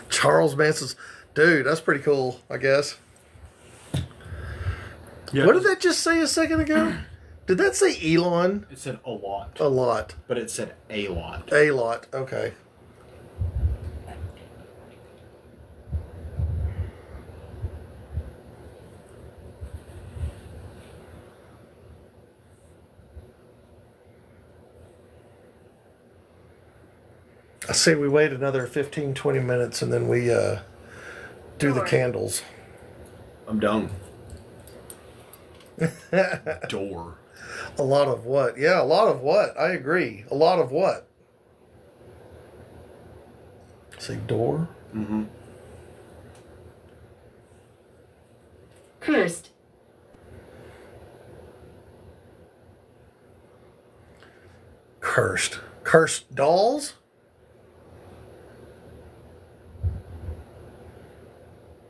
Charles Manson's, dude, that's pretty cool, I guess. Yeah. What did that just say a second ago? Did that say Elon? It said a lot, A lot. but it said a lot. A lot, okay. I say we wait another 15, 20 minutes and then we do the candles. I'm done. Door. A lot of what? Yeah, a lot of what? I agree. A lot of what? Say door? Mm-hmm. Cursed. Cursed. Cursed dolls?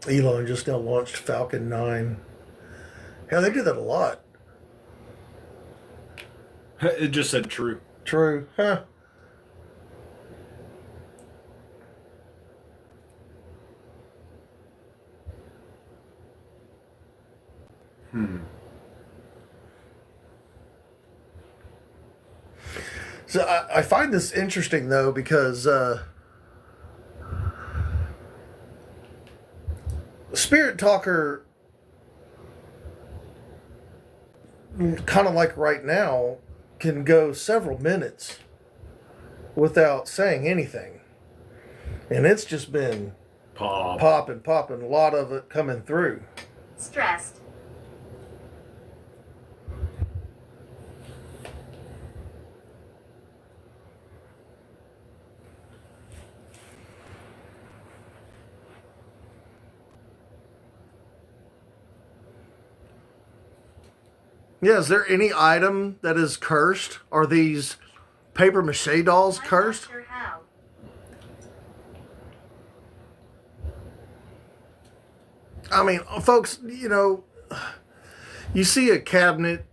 Elon just now launched Falcon 9. Yeah, they do that a lot. It just said true. True. Huh. So I find this interesting, though, because Spirit Talker, kind of like right now, can go several minutes without saying anything. And it's just been Pop. popping, a lot of it coming through. Stressed. Yeah, is there any item that is cursed? Are these paper mache dolls I'm not cursed? sure how. I mean, folks, you know, you see a cabinet,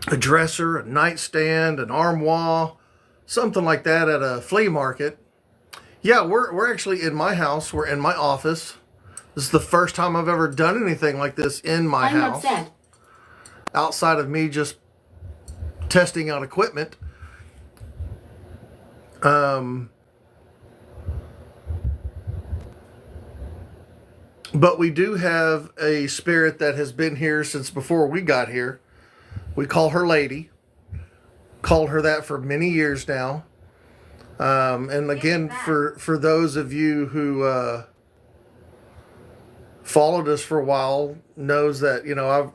a dresser, a nightstand, an armoire, something like that at a flea market. Yeah, we're actually in my house. We're in my office. This is the first time I've ever done anything like this in my I'm house. upset. Outside of me just testing out equipment. But we do have a spirit that has been here since before we got here. We call her Lady. Called her that for many years now. And again, for those of you who followed us for a while, knows that, you know,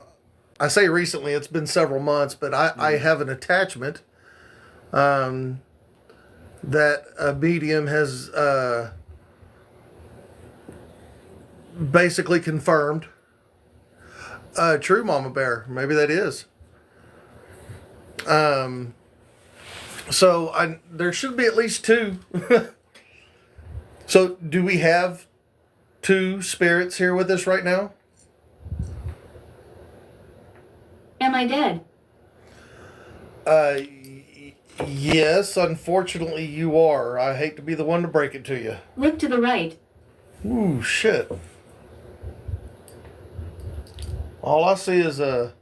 I say recently, it's been several months, but I have an attachment that a medium has basically confirmed. True, Mama Bear. Maybe that is. So there should be at least two. So do we have two spirits here with us right now? Am I dead? Yes, unfortunately you are. I hate to be the one to break it to you. Look to the right. Ooh, shit. All I see is a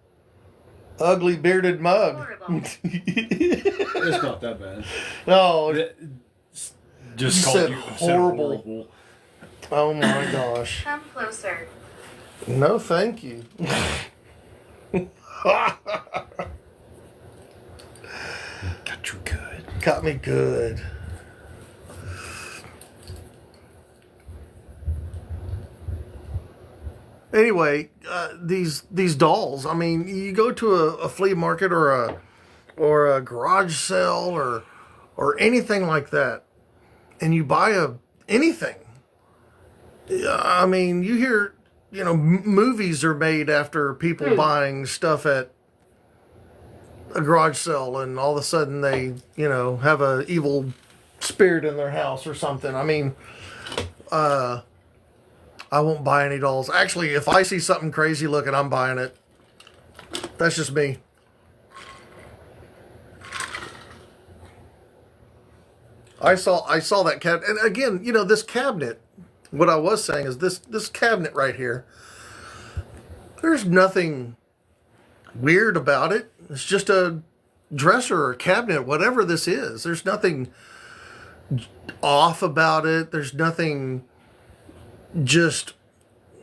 ugly bearded mug. Horrible. It's not that bad. No, Just You called said you horrible. Oh my gosh. Come closer. No, thank you. Got you good. Got me good. Anyway, these dolls. I mean, you go to a flea market or a garage sale or anything like that, and you buy anything. I mean, you hear, movies are made after people buying stuff at a garage sale, and all of a sudden they, have a evil spirit in their house or something. I mean, I won't buy any dolls. Actually, if I see something crazy looking, I'm buying it. That's just me. I saw that cabinet, and again, this cabinet. What I was saying is this cabinet right here. There's nothing weird about it. It's just a dresser or cabinet, whatever this is. There's nothing off about it. There's nothing just,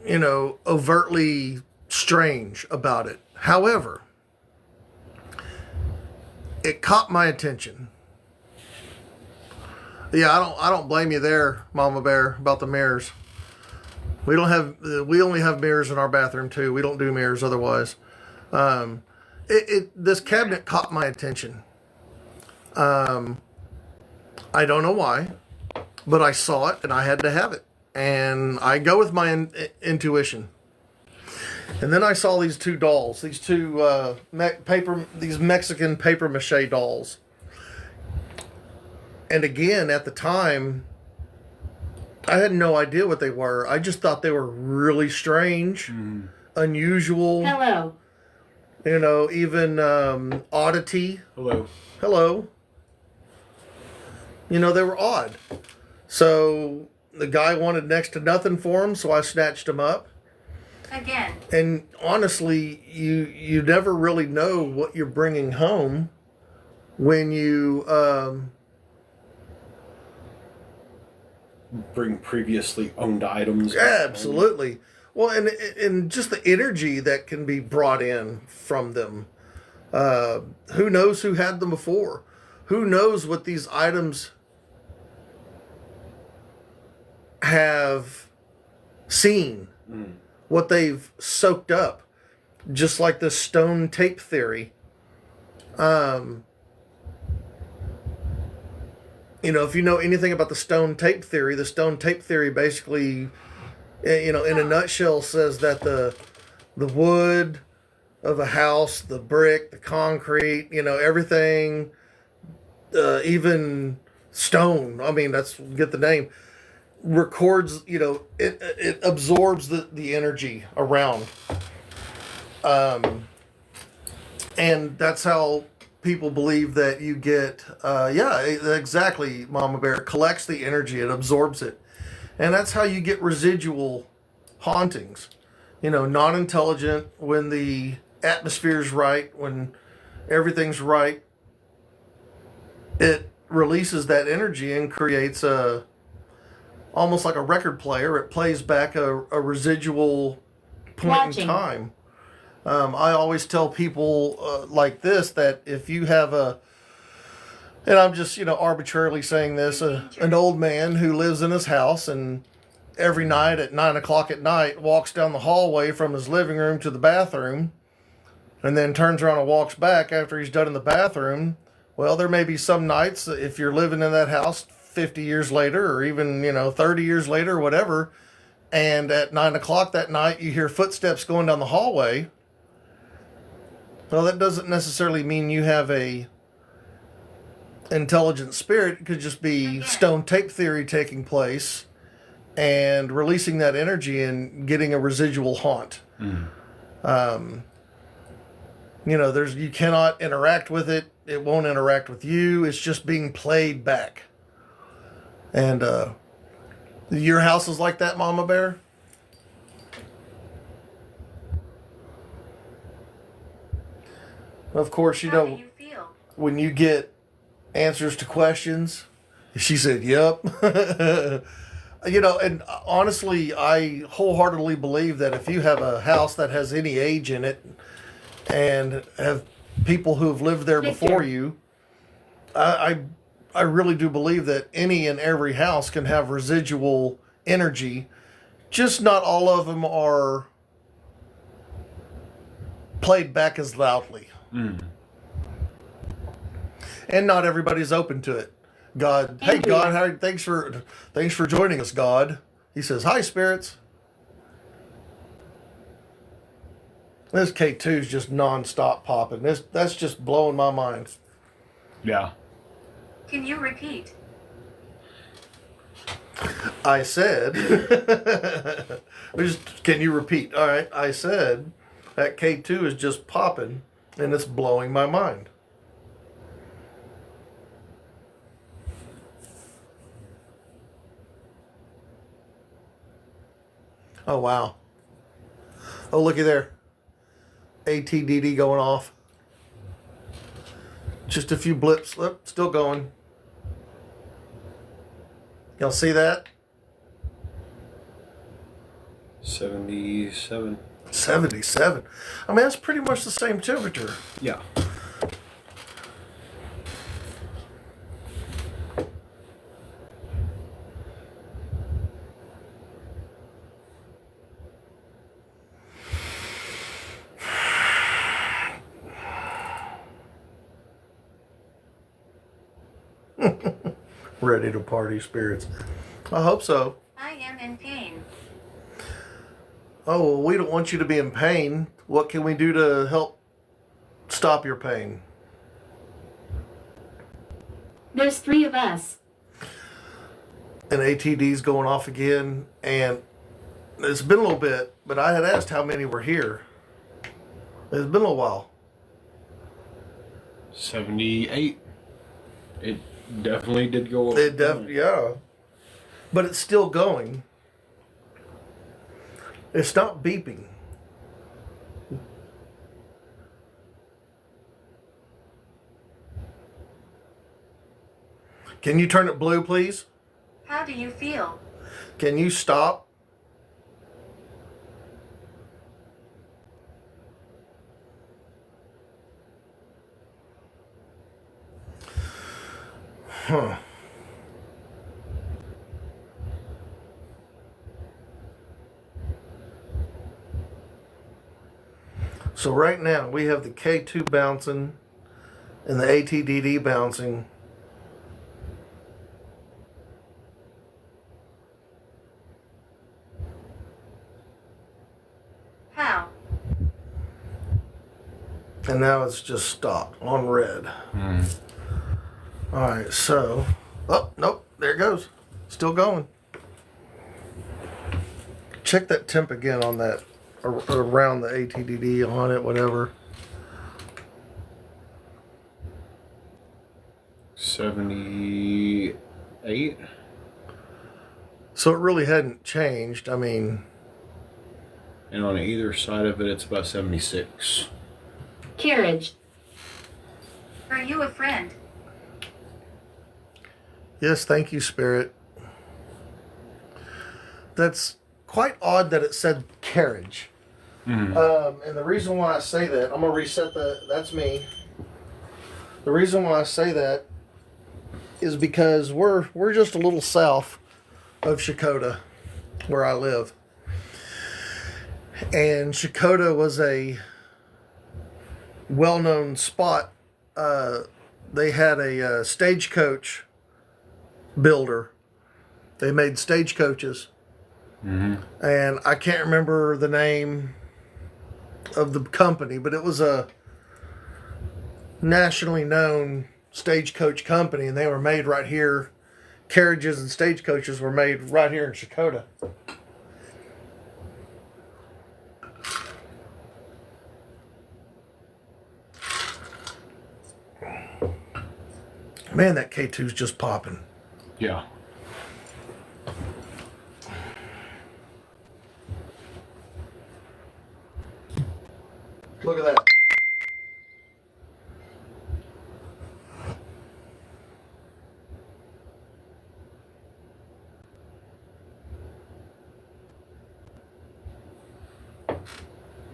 overtly strange about it. However, it caught my attention. Yeah, I don't blame you there, Mama Bear, about the mirrors. We only have mirrors in our bathroom too. We don't do mirrors otherwise. This cabinet caught my attention. I don't know why, but I saw it and I had to have it. And I go with my intuition. And then I saw these two dolls, these two these Mexican paper mache dolls. And again, at the time, I had no idea what they were. I just thought they were really strange, unusual. Hello. Even oddity. Hello. Hello. They were odd. So the guy wanted next to nothing for him, so I snatched him up. Again. And honestly, you never really know what you're bringing home when you Bring previously owned items. absolutely. Well, and just the energy that can be brought in from them. Who knows who had them before? Who knows what these items have seen? What they've soaked up. Just like the stone tape theory. If you know anything about the stone tape theory basically, in a nutshell says that the wood of a house, the brick, the concrete, everything, even stone, get the name, records, it absorbs the energy around. And that's how people believe that you get, exactly, Mama Bear. It collects the energy, it absorbs it. And that's how you get residual hauntings. Non-intelligent, when the atmosphere's right, when everything's right, it releases that energy and creates almost like a record player. It plays back a residual point in time. I always tell people like this, that if you have and I'm just, arbitrarily saying this, an old man who lives in his house and every night at 9 o'clock at night walks down the hallway from his living room to the bathroom and then turns around and walks back after he's done in the bathroom. Well, there may be some nights if you're living in that house 50 years later, or even 30 years later, or whatever, and at 9 o'clock that night you hear footsteps going down the hallway. Well, that doesn't necessarily mean you have a intelligent spirit. It could just be stone tape theory taking place and releasing that energy and getting a residual haunt. You cannot interact with it. It won't interact with you. It's just being played back. And your house is like that, Mama Bear? Of course, How do you feel? when you get answers to questions, she said, yep. And honestly, I wholeheartly believe that if you have a house that has any age in it and have people who have lived there before you, I really do believe that any and every house can have residual energy. Just not all of them are played back as loudly. And not everybody's open to it. God, hey God, thanks for joining us, God. He says, hi, spirits. This K2 is just non-stop popping. That's just blowing my mind. Yeah. Can you repeat? I said, can you repeat? All right, I said that K2 is just popping and it's blowing my mind. Oh, wow. Oh, looky there. ATDD going off. Just a few blips. Look, still going. Y'all see that? 77. 77. I mean, that's pretty much the same temperature. Yeah. Ready to party, spirits. I hope so. I am in pain. Oh, well, we don't want you to be in pain. What can we do to help stop your pain? There's 3 of us. And ATD's going off again, and it's been a little bit, but I had asked how many were here. It's been a little while. 78. It definitely did go up. Yeah. But it's still going. It's not beeping. Can you turn it blue, please? How do you feel? Can you stop? Huh. So right now we have the K2 bouncing and the ATDD bouncing. How? And now it's just stopped on red. All right, so, oh, nope, there it goes. Still going. Check that temp again on that, around the ATDD on it, whatever. 78. So it really hadn't changed. I mean, And on either side of it, it's about 76. Carriage. Are you a friend? yes, thank you, Spirit. That's quite odd that it said carriage. And the reason why I say that, I'm going to reset that's me. The reason why I say that is because we're just a little south of Shakota, where I live. And Shakota was a well-known spot they had a stagecoach builder. They made stagecoaches. And I can't remember the name of the company, but it was a nationally known stagecoach company, and they were made right here. Carriages and stagecoaches were made right here in Shakota. Man, that K2's just popping. Yeah. Look at that.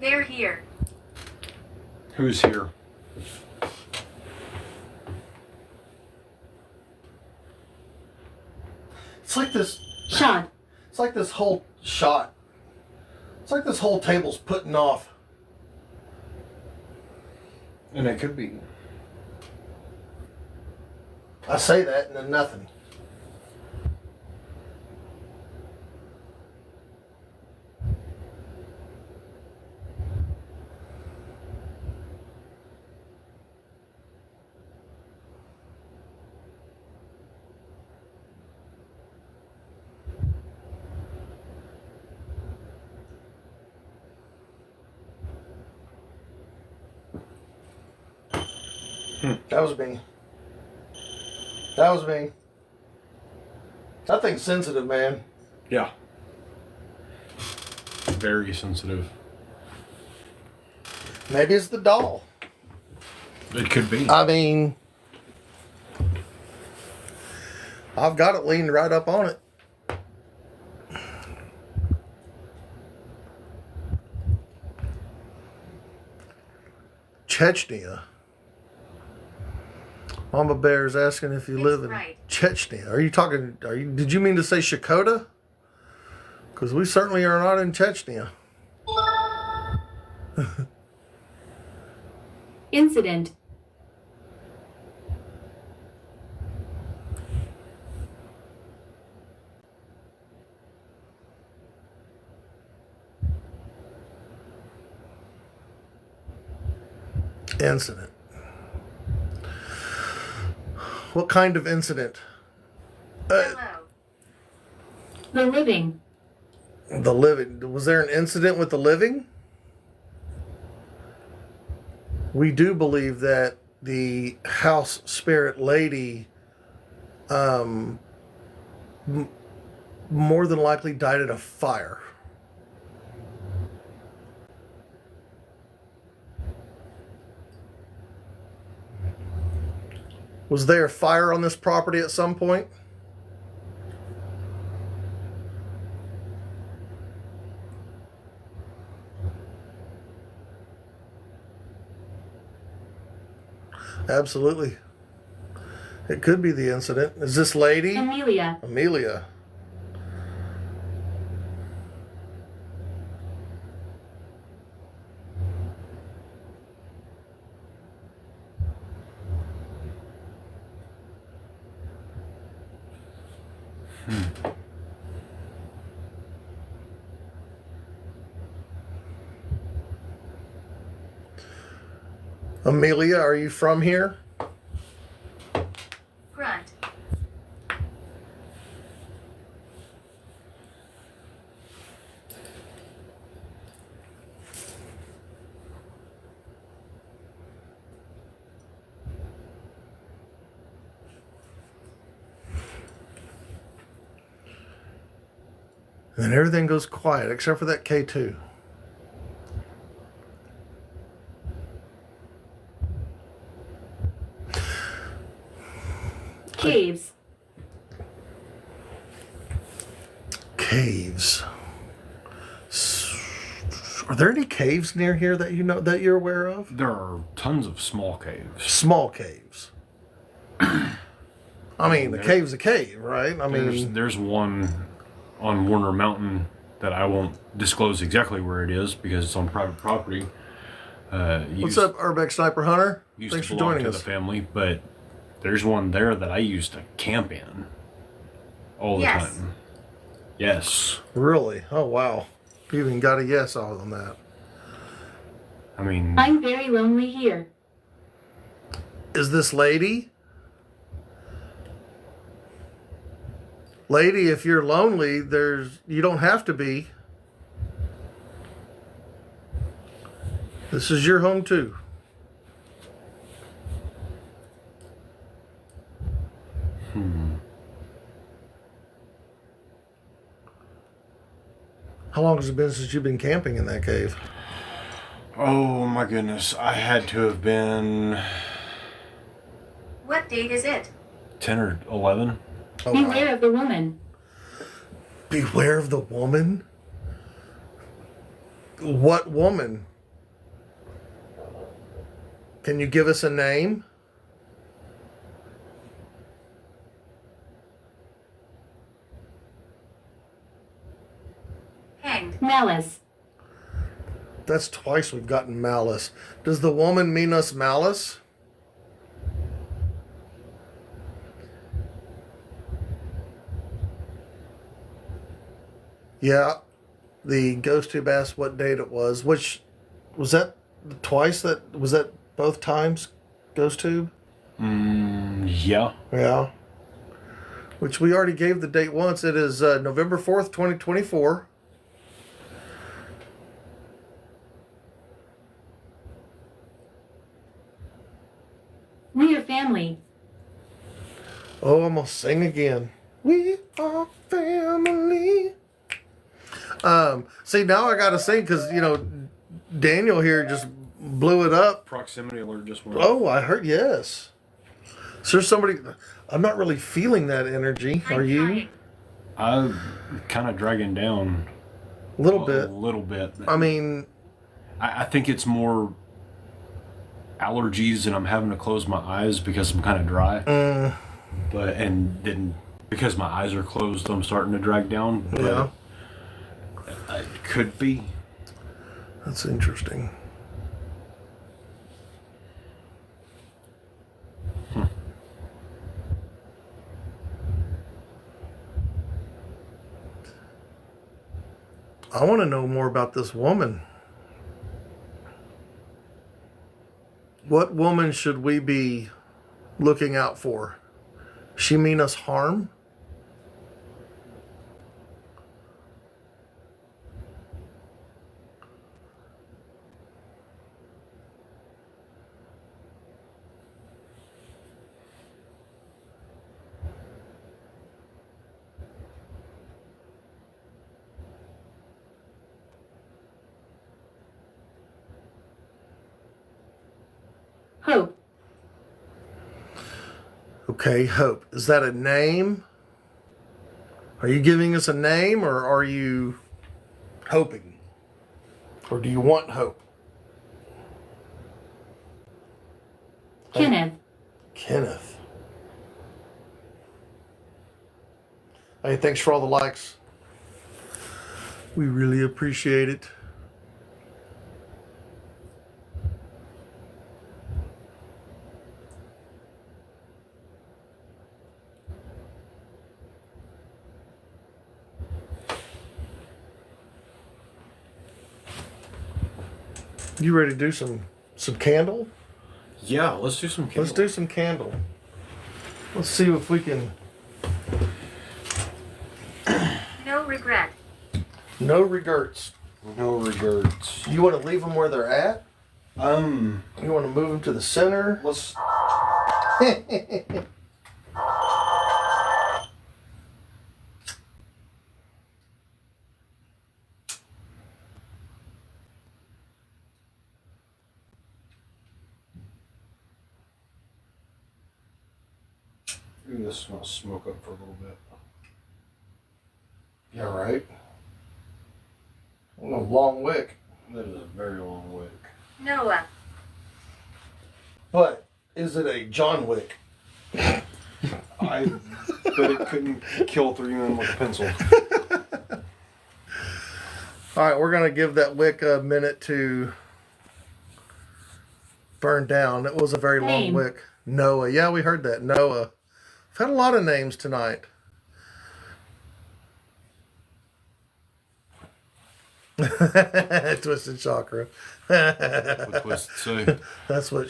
They're here. Who's here? It's like this. Shot. It's like this whole shot. It's like this whole table's putting off. And it could be. I say that and then nothing. That was me. That was me. That thing's sensitive, man. Yeah. Very sensitive. Maybe it's the doll. It could be. I mean, I've got it leaned right up on it. Chechnya. Mama Bear is asking if you It's live in right. Chechnya. Are you talking? Did you mean to say Shakota? Because we certainly are not in Chechnya. Incident. Incident. What kind of incident? Hello. The living. The living. Was there an incident with the living? We do believe that the house spirit lady more than likely died in a fire. Was there a fire on this property at some point? Absolutely. It could be the incident. Is this lady? Amelia. Amelia. Amelia, are you from here? Grunt. And then everything goes quiet except for that K2. Caves. Caves. Are there any caves near here that you know that you're aware of? There are tons of small caves. Small caves. I mean, the cave's a cave, right? I mean, There's one on Warner Mountain that I won't disclose exactly where it is because it's on private property. what's up, Urbex Sniper Hunter? Used Thanks to for belong joining to us. the family, but There's one there that I used to camp in all the Yes. time. Yes. Really? Oh, wow. You even got a yes on that. I mean, I'm very lonely here. Is this lady? Lady, if you're lonely, you don't have to be. This is your home too. How long has it been since you've been camping in that cave? oh my goodness. I had to have been What date is it? 10 or 11. Oh, wow. Beware of the woman. Beware of the woman? What woman? Can you give us a name? Hanged. Malice. That's twice we've gotten malice. Does the woman mean us malice? Yeah. The ghost tube asked what date it was. Which was that twice? Was that both times? Ghost tube? Yeah. Yeah. Which we already gave the date once. It is November 4th, 2024. We are family. Oh, I'm gonna sing again. We are family. See, now I gotta sing because Daniel here just blew it up. Proximity alert just went. Oh, I heard yes. So there's somebody. I'm not really feeling that energy. I'm Are you? trying. I'm kind of dragging down A little a bit. little bit. I mean, I think it's more allergies and I'm having to close my eyes because I'm kind of dry. And then because my eyes are closed, I'm starting to drag down. But yeah, it could be. that's interesting. I want to know more about this woman. What woman should we be looking out for? She mean us harm? Hope. Okay, Hope. Is that a name? Are you giving us a name or are you hoping? Or do you want hope? Kenneth. Kenneth. Hey, thanks for all the likes. We really appreciate it. You ready to do some candle? Yeah, let's do some. Let's do some candle. Let's see if we can. No regret. No regrets. No regrets. You want to leave them where they're at? Um, You want to move them to the center? let's. Ooh, this is gonna smoke up for a little bit. Yeah, right. A long wick. That is a very long wick. Noah. But is it a John Wick? I bet it couldn't kill through you with a pencil. All right, we're gonna give that wick a minute to burn down. It was a very long Name. wick. Noah. Yeah, we heard that. Noah. I've had a lot of names tonight. Twisted chakra. What Twisted say? That's what.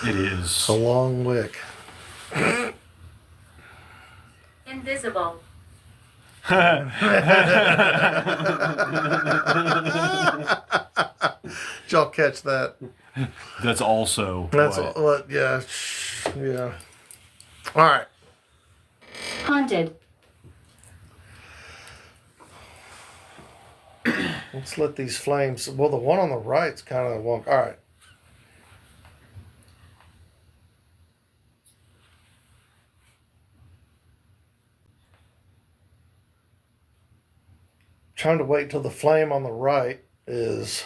It is. It's a long wick. Invisible. Did y'all catch that? That's also. That's what- what. Yeah. Yeah. All right. Haunted. Let's let these flames. Well, the one on the right's kind of wonk. All right. Trying to wait till the flame on the right is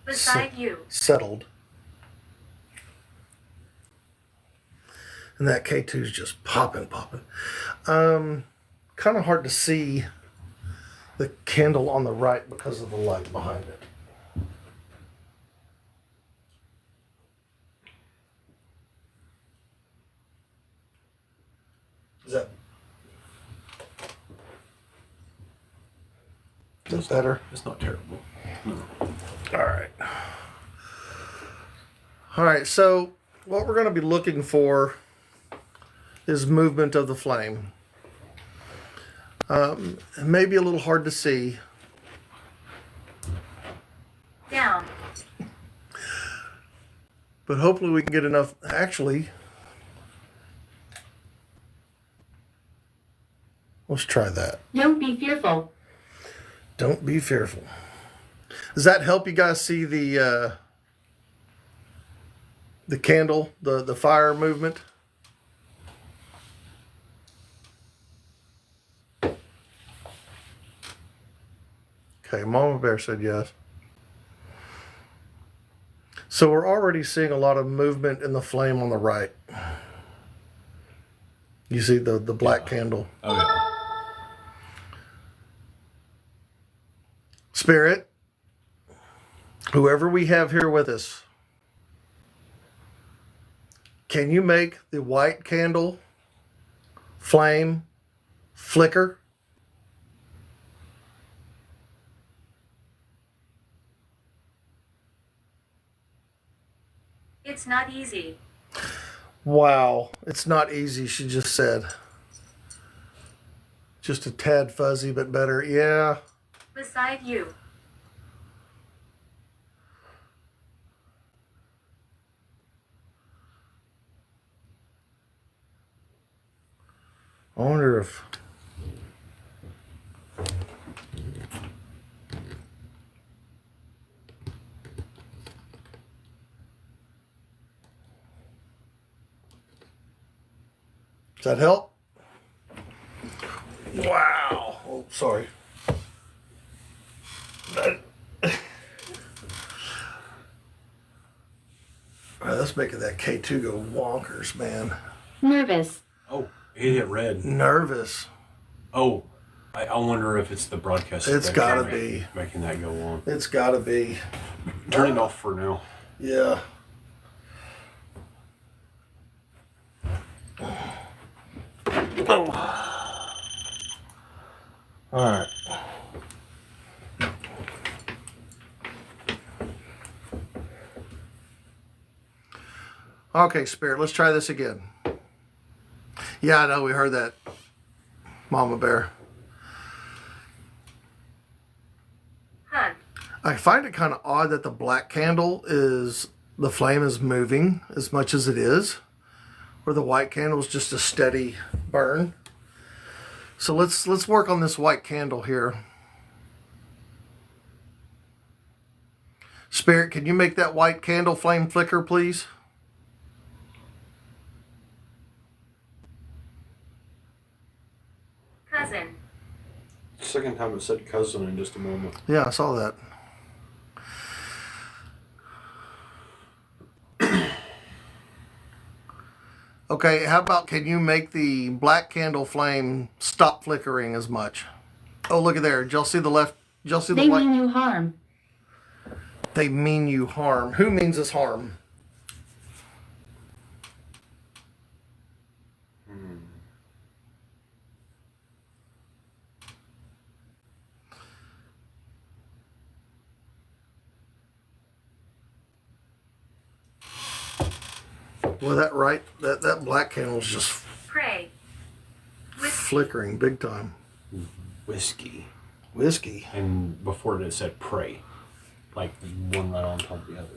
Beside you. settled. And that K2 is just popping. Kind of hard to see the candle on the right because of the light behind it. Is that better? It's not terrible. No. All right. All right, so what we're going to be looking for is movement of the flame. It may be a little hard to see. Down. But hopefully we can get enough. Actually, let's try that. Don't be fearful. Don't be fearful. Does that help you guys see the candle, the fire movement? Okay, Mama Bear said yes. So we're already seeing a lot of movement in the flame on the right. You see the black candle. Oh yeah. Spirit, whoever we have here with us, can you make the white candle flame flicker? It's not easy. Wow, it's not easy, she just said. Just a tad fuzzy, but better. Yeah. Beside you. I wonder if... Does that help? Wow. Oh, sorry. That... That's making that K2 go wonkers, man. Nervous. Oh, it hit red. Nervous. Oh, I wonder if it's the broadcast. It's spectrum gotta be. making that go on. It's gotta be. Turn it off for now. Yeah. All right. Okay, Spirit, let's try this again. Yeah, I know, we heard that, Mama Bear. Hug. I find it kind of odd that the black candle the flame is moving as much as it is, where the white candle is just a steady burn. So let's work on this white candle here. Spirit, can you make that white candle flame flicker, please? Cousin. Second time it said cousin in just a moment. Yeah, I saw that. Okay, how about can you make the black candle flame stop flickering as much? Oh, look at there. Did y'all see the left? Did y'all see the They white? mean you harm. They mean you harm. Who means us harm? Well, that right, that black candle's just Pray. Whiskey. flickering big time. Whiskey. Whiskey. And before it said pray. Like one right on top of the other.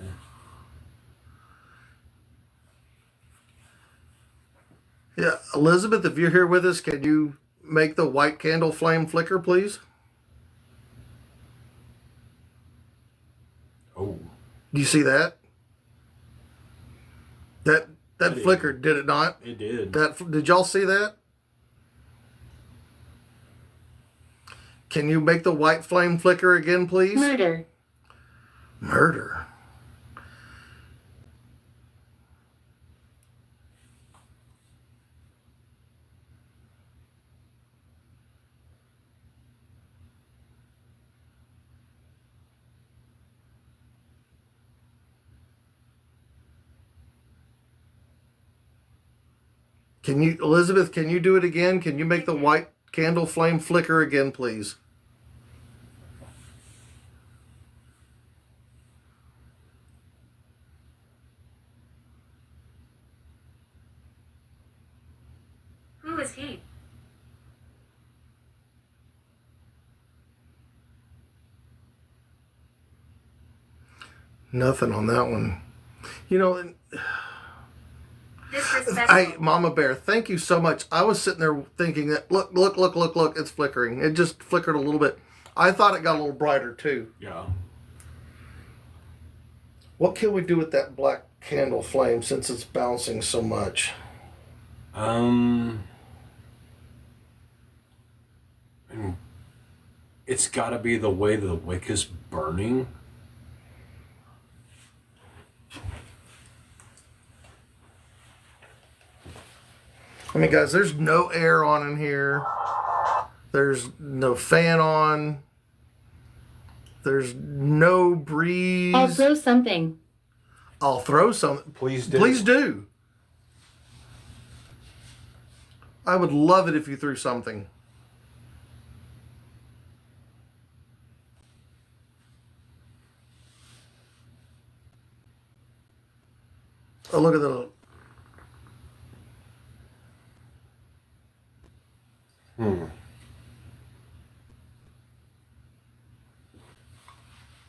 Yeah, Elizabeth, if you're here with us, can you make the white candle flame flicker, please? Oh. Do you see that? That did. flickered, did it not? It did. Did y'all see that? Can you make the white flame flicker again, please? Murder. Murder. Can you, Elizabeth, can you do it again? Can you make the white candle flame flicker again, please? Who is he? Nothing on that one. You know, Disrespectful. hey, Mama Bear, thank you so much. I was sitting there thinking that, look, it's flickering. It just flickered a little bit. I thought it got a little brighter too. Yeah. What can we do with that black candle flame since it's bouncing so much? It's got to be the way the wick is burning. I mean, guys, there's no air on in here. There's no fan on. There's no breeze. I'll throw something. I'll throw something. Please do. Please do. I would love it if you threw something. Oh, look at the...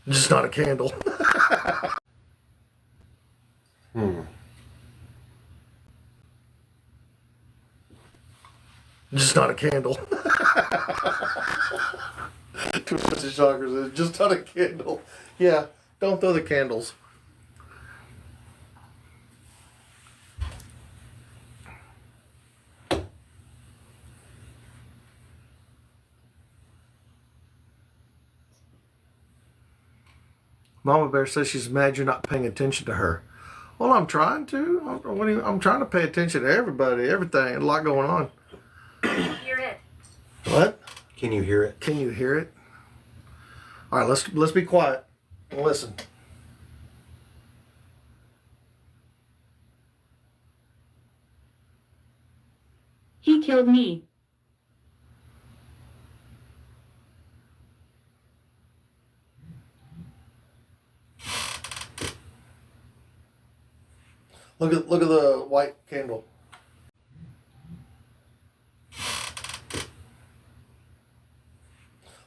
Just not a candle. Just not a candle. Twisted Shockers. It's just not a candle. Yeah, don't throw the candles. Mama Bear says she's mad you're not paying attention to her. Well, I'm trying to. I'm trying to pay attention to everybody, everything. A lot going on. Hear it. What? Can you hear it? Can you hear it? All right, let's be quiet and listen. He killed me. Look at the white candle.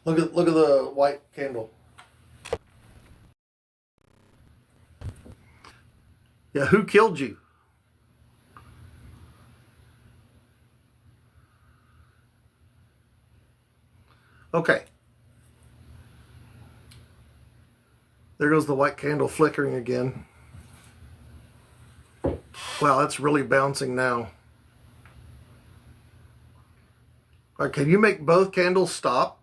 Look at the white candle. Yeah, who killed you? Okay. There goes the white candle flickering again. Wow, that's really bouncing now. All right, can you make both candles stop?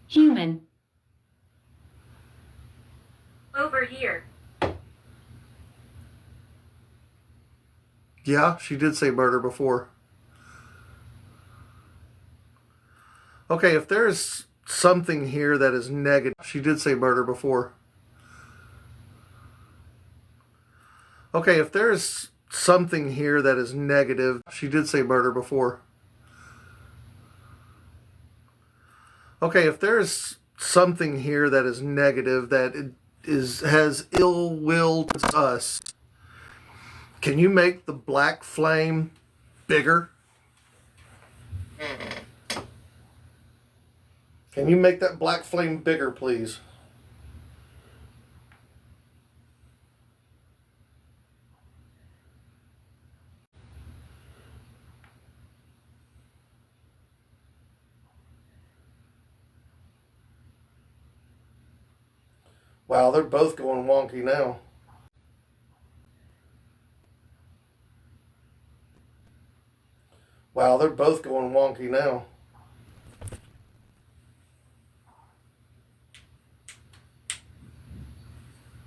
Human. Over here. Yeah, she did say murder before. Okay, if there's something here that is negative. She did say murder before. Okay, if there's something here that is negative, she did say murder before. Okay, if there's something here that is negative, that has ill will to us, can you make the black flame bigger? Can you make that black flame bigger, please? Wow, they're both going wonky now. Wow, they're both going wonky now.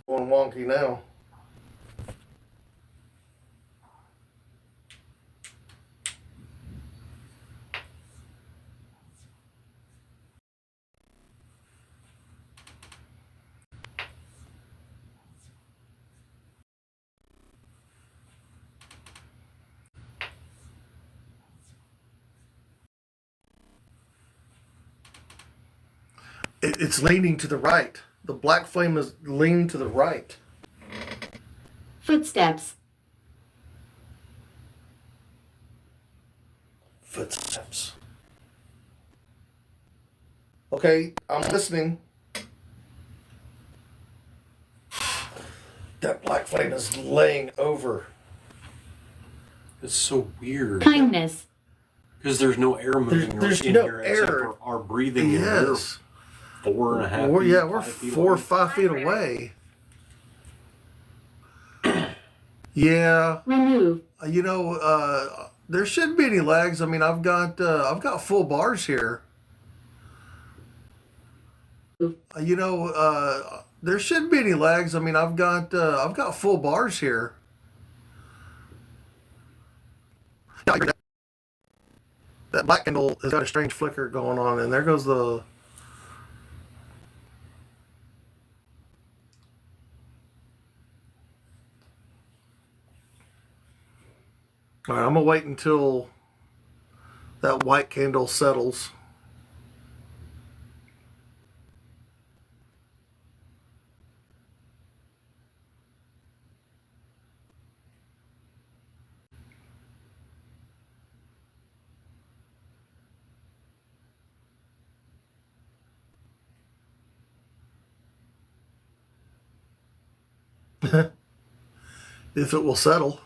Going wonky now. It's leaning to the right. The black flame is leaning to the right. Footsteps. Footsteps. Okay, I'm listening. That black flame is laying over. It's so weird. Kindness. Because there's no air moving There's in no here except air. for our breathing. Yes. And we're 4.5 We're, feet, yeah, we're 5 feet 4 or away. 5 feet away. Yeah, Remove. you know, there shouldn't be any lags. I mean, I've got full bars here. You know, there shouldn't be any lags. I mean, I've got full bars here. That black candle has got a strange flicker going on, and there goes the. All right, I'm gonna wait until that white candle settles. If it will settle.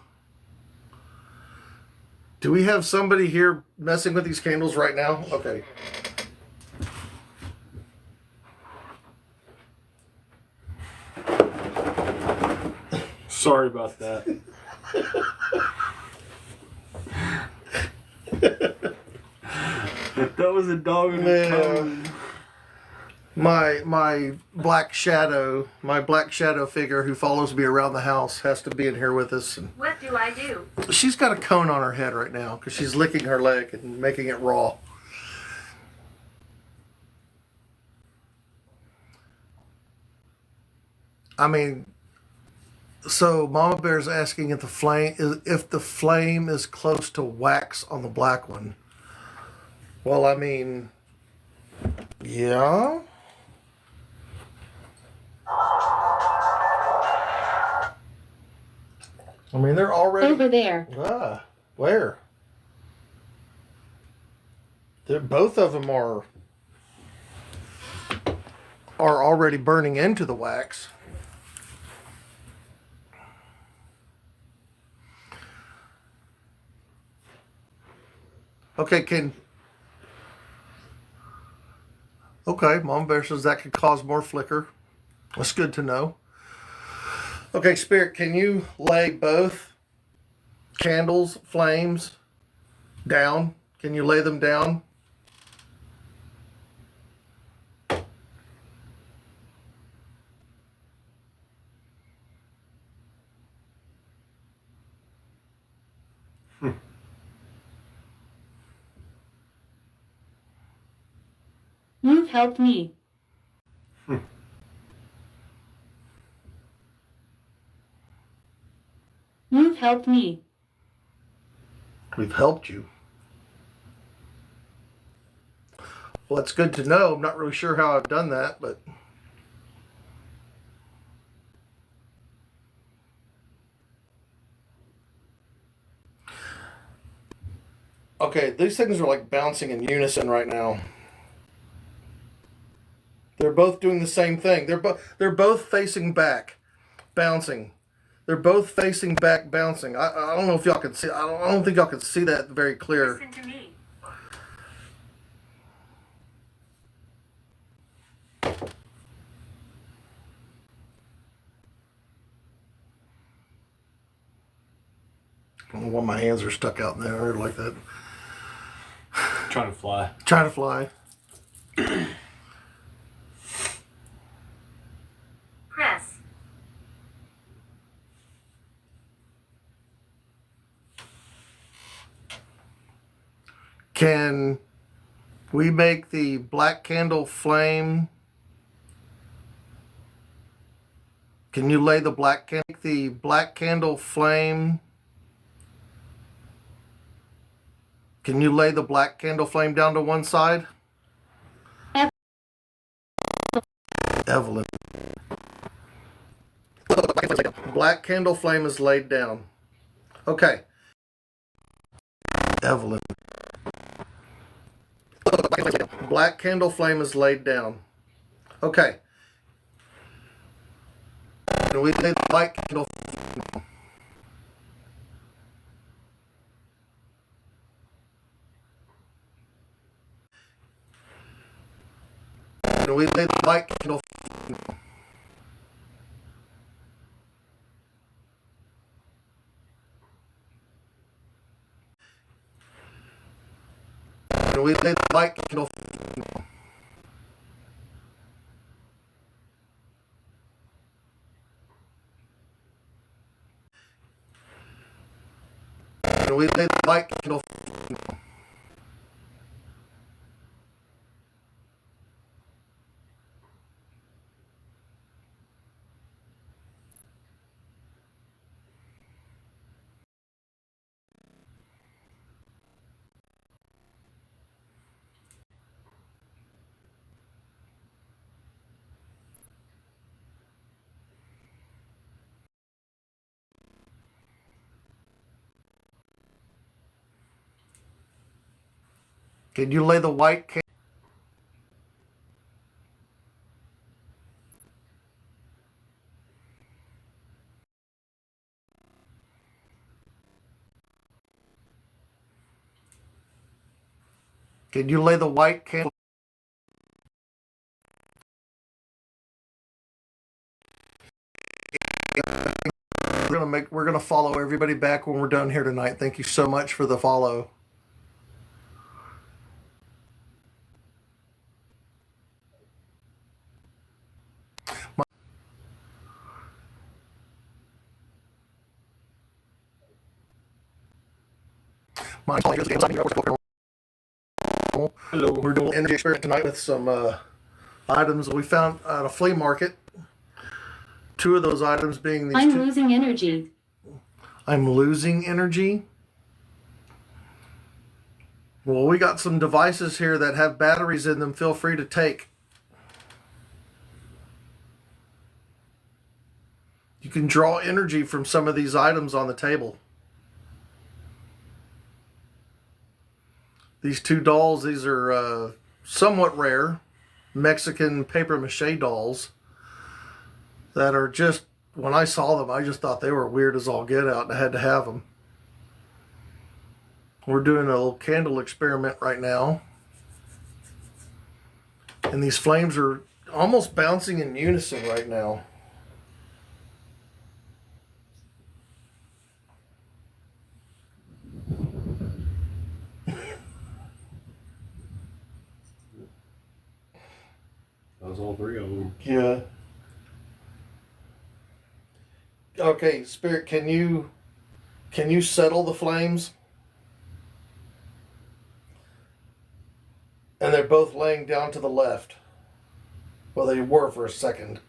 Do we have somebody here messing with these candles right now? Okay. Sorry about that. That was a dog in a cone. My black shadow figure who follows me around the house has to be in here with us. And What do I do? she's got a cone on her head right now because she's licking her leg and making it raw. I mean, so Mama Bear's asking if the flame is close to wax on the black one. Well, I mean, yeah. I mean, they're already Over there. Where? Both of them are already burning into the wax. Okay, Mom Bear says that could cause more flicker. That's good to know. Okay, Spirit, can you lay both candles, flames down? Can you lay them down? Move helped me. You've helped me. We've helped you. Well, that's good to know. I'm not really sure how I've done that, but... Okay, these things are like bouncing in unison right now. They're both doing the same thing. They're both facing back, bouncing. They're both facing back, bouncing. I don't know if y'all can see. I don't think y'all can see that very clear. Listen to me. I don't know why my hands are stuck out in there like that. Trying to fly. Trying to fly. Press. Can we make the black candle flame? Can you lay the black candle flame? Can you lay the black candle flame down to one side? Evelyn. Black candle flame is laid down. Okay. Evelyn. Black candle flame is laid down. Okay. Can we lay the white candle? Can we lay the white candle? Can we lay the white candle? Can we lay the white candle? Can you lay the white candle? Can you lay the white candle? We're gonna follow everybody back when we're done here tonight. Thank you so much for the follow. Hello. We're doing an energy experiment tonight with some items that we found at a flea market. Two of those items being these I'm two. losing energy. I'm losing energy. Well, we got some devices here that have batteries in them. Feel free to take. You can draw energy from some of these items on the table. These two dolls, these are somewhat rare Mexican paper mache dolls that are just, when I saw them, I just thought they were weird as all get out and I had to have them. We're doing a little candle experiment right now. And these flames are almost bouncing in unison right now. That was all three of them. Yeah. Okay, Spirit, can you settle the flames? And they're both laying down to the left. Well, they were for a second.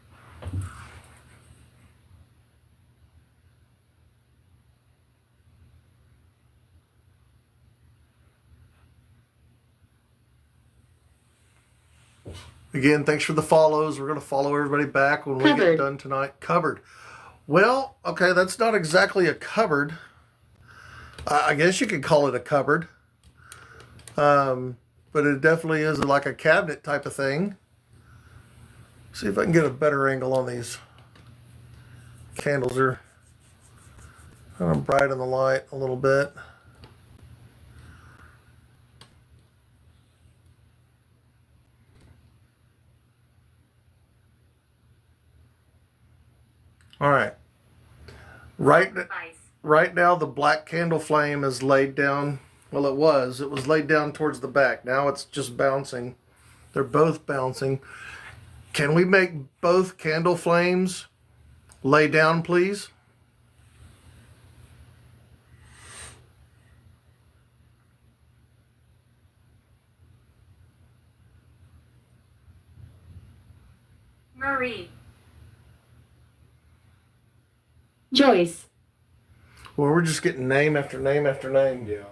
Again, thanks for the follows. We're going to follow everybody back when we get Cupboard. done tonight. Cupboard. Well, okay, that's not exactly a cupboard. I guess you could call it a cupboard. But it definitely is like a cabinet type of thing. See if I can get a better angle on these candles. Are kind of bright in the light a little bit. All right. Device. Right now, the black candle flame is laid down. Well, it was. It was laid down towards the back. Now it's just bouncing. They're both bouncing. Can we make both candle flames lay down, please? Marie. Joyce. Well, we're just getting name after name after name. Yeah.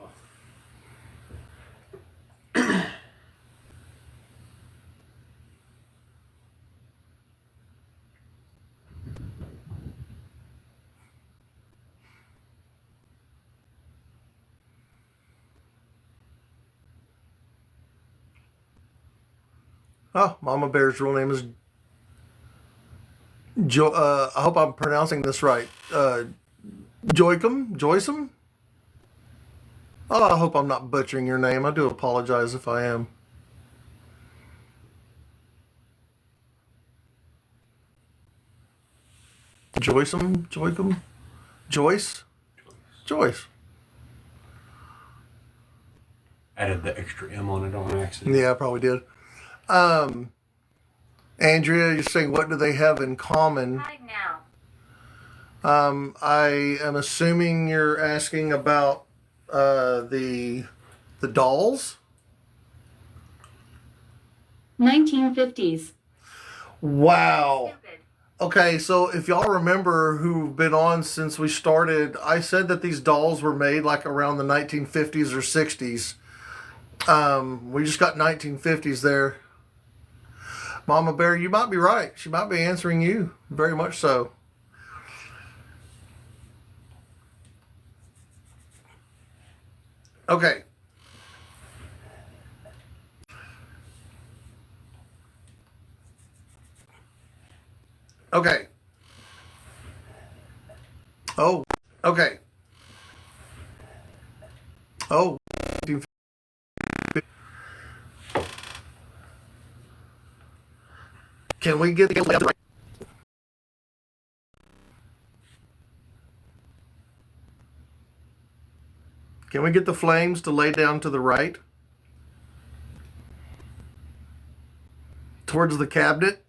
Oh, Mama Bear's real name is I hope I'm pronouncing this right. Joycum? Oh, I hope I'm not butchering your name. I do apologize if I am. Joycum? Joyce? Joyce. Added the extra M on it on accident. Yeah, I probably did. Andrea, you're saying what do they have in common? Hide now. I am assuming you're asking about the dolls. 1950s. Wow. Stupid. Okay, so if y'all remember who've been on since we started, I said that these dolls were made like around the 1950s or 60s. We just got 1950s there. Mama Bear, you might be right. She might be answering you. Very much so. Okay. Okay. Oh. Okay. Oh. Can we get the right? Can we get the flames to lay down to the right? Towards the cabinet?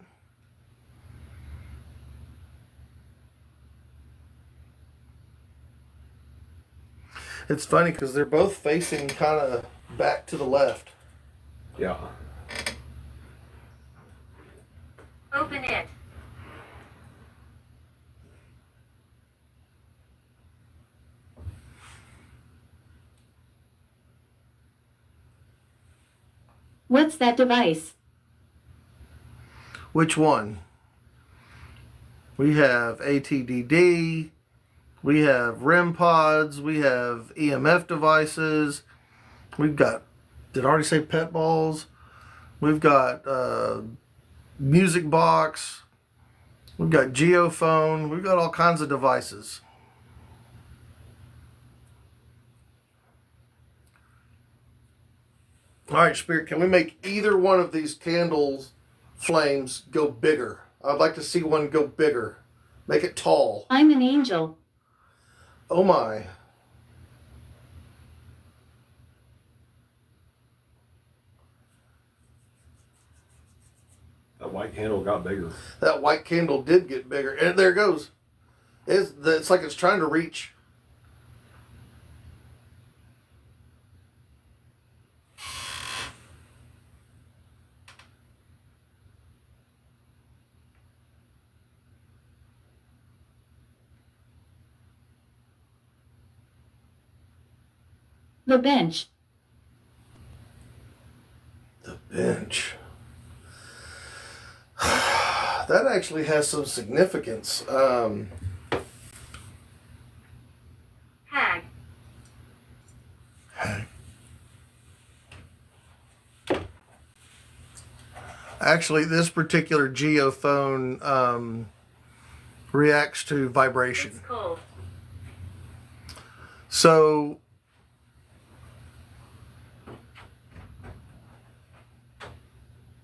It's funny because they're both facing kind of back to the left. Yeah. Open it. What's that device? Which one? We have ATDD, we have REM pods, we have EMF devices, we've got, did I already say pet balls? We've got music box, we've got geophone, we've got all kinds of devices. All right, Spirit, can we make either one of these candles flames go bigger? I'd like to see one go bigger. Make it tall. I'm an angel. Oh my. That white candle got bigger. That white candle did get bigger. And there it goes. It's like it's trying to reach. The bench. The bench. That actually has some significance. Hag. Actually, this particular geophone reacts to vibration. It's cold. So,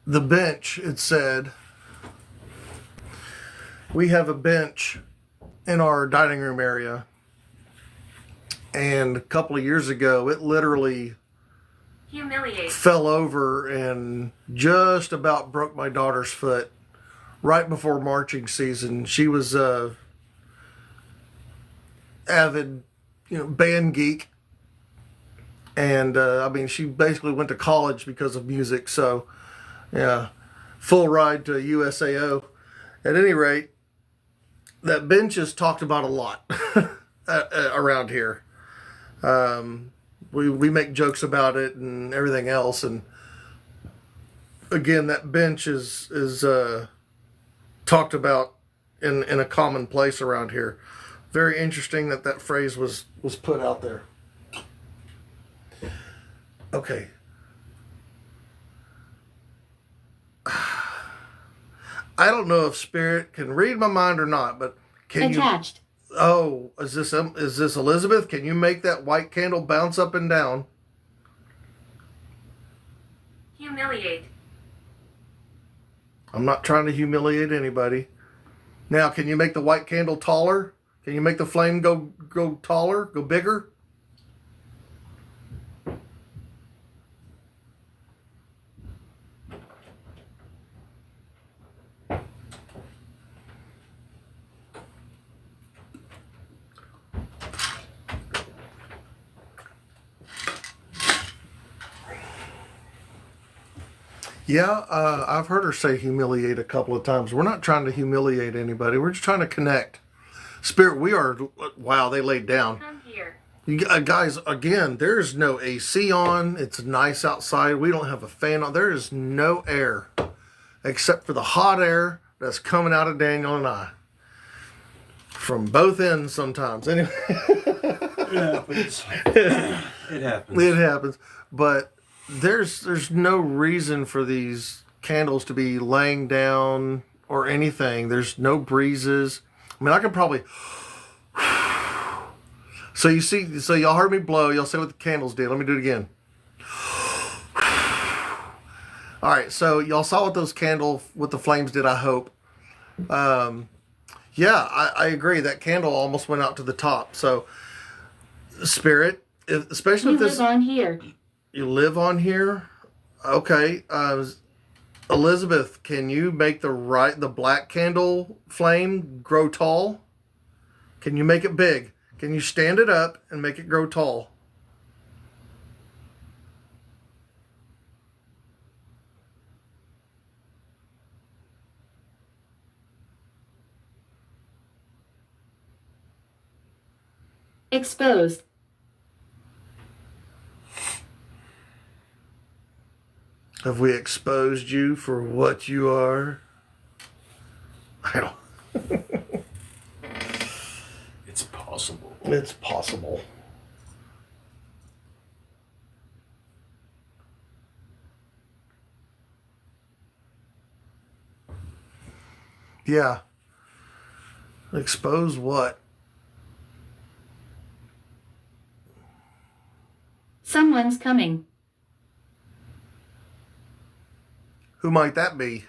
the bench, it said, we have a bench in our dining room area. And a couple of years ago, it literally Humiliate. fell over and just about broke my daughter's foot right before marching season. She was a avid, band geek, and I mean, she basically went to college because of music. So, yeah, full ride to USAO. At any rate, that bench is talked about a lot around here. We make jokes about it and everything else, and again, that bench is talked about in a common place around here. Very interesting that phrase was put out there. Okay. I don't know if Spirit can read my mind or not, but can you? Attached. Oh, is this Elizabeth? Can you make that white candle bounce up and down? Humiliate. I'm not trying to humiliate anybody. Now, can you make the white candle taller? Can you make the flame go taller, go bigger? Yeah, I've heard her say humiliate a couple of times. We're not trying to humiliate anybody. We're just trying to connect. Spirit, we are... Wow, they laid down. Come here. Guys, again, there's no AC on. It's nice outside. We don't have a fan on. There is no air except for the hot air that's coming out of Daniel and I. From both ends sometimes. Anyway. It happens. It happens. It happens. But there's no reason for these candles to be laying down or anything. There's no breezes. I mean, I could probably... So you see, so y'all heard me blow. Y'all say what the candles did. Let me do it again. All right, so y'all saw what those what the flames did, I hope. Yeah, I agree. That candle almost went out to the top. So, Spirit, especially You if this... live on here. You live on here? Okay. Elizabeth, can you make the black candle flame grow tall? Can you make it big? Can you stand it up and make it grow tall? Exposed. Have we exposed you for what you are? I don't... It's possible. It's possible. Yeah. Expose what? Someone's coming. Who might that be?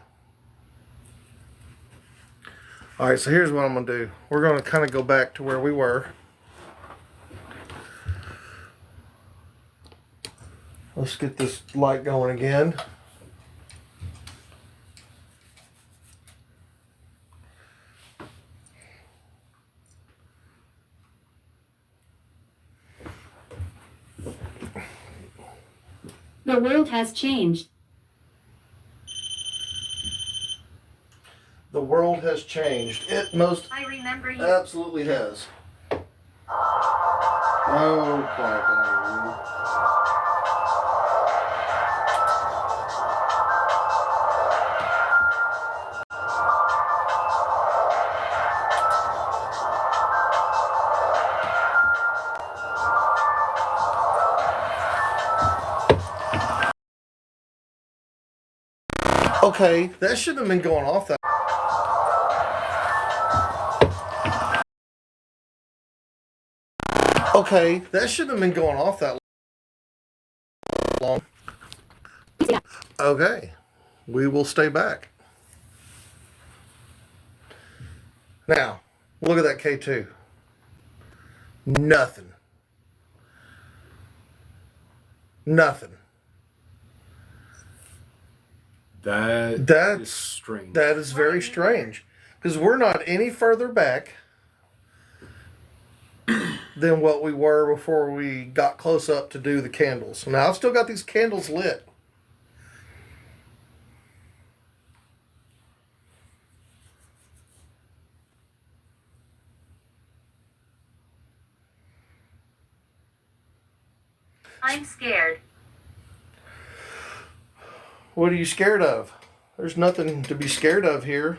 All right, so here's what I'm going to do. We're going to kind of go back to where we were. Let's get this light going again. The world has changed. The world has changed. It most I remember you. absolutely has. Oh, quiet down. Okay, that shouldn't have been going off that Okay, that shouldn't have been going off that long. Okay, we will stay back. Now, look at that K2. Nothing. Nothing. That's strange. That is very strange. Because we're not any further back than what we were before we got close up to do the candles. Now, I've still got these candles lit. I'm scared. What are you scared of? There's nothing to be scared of here.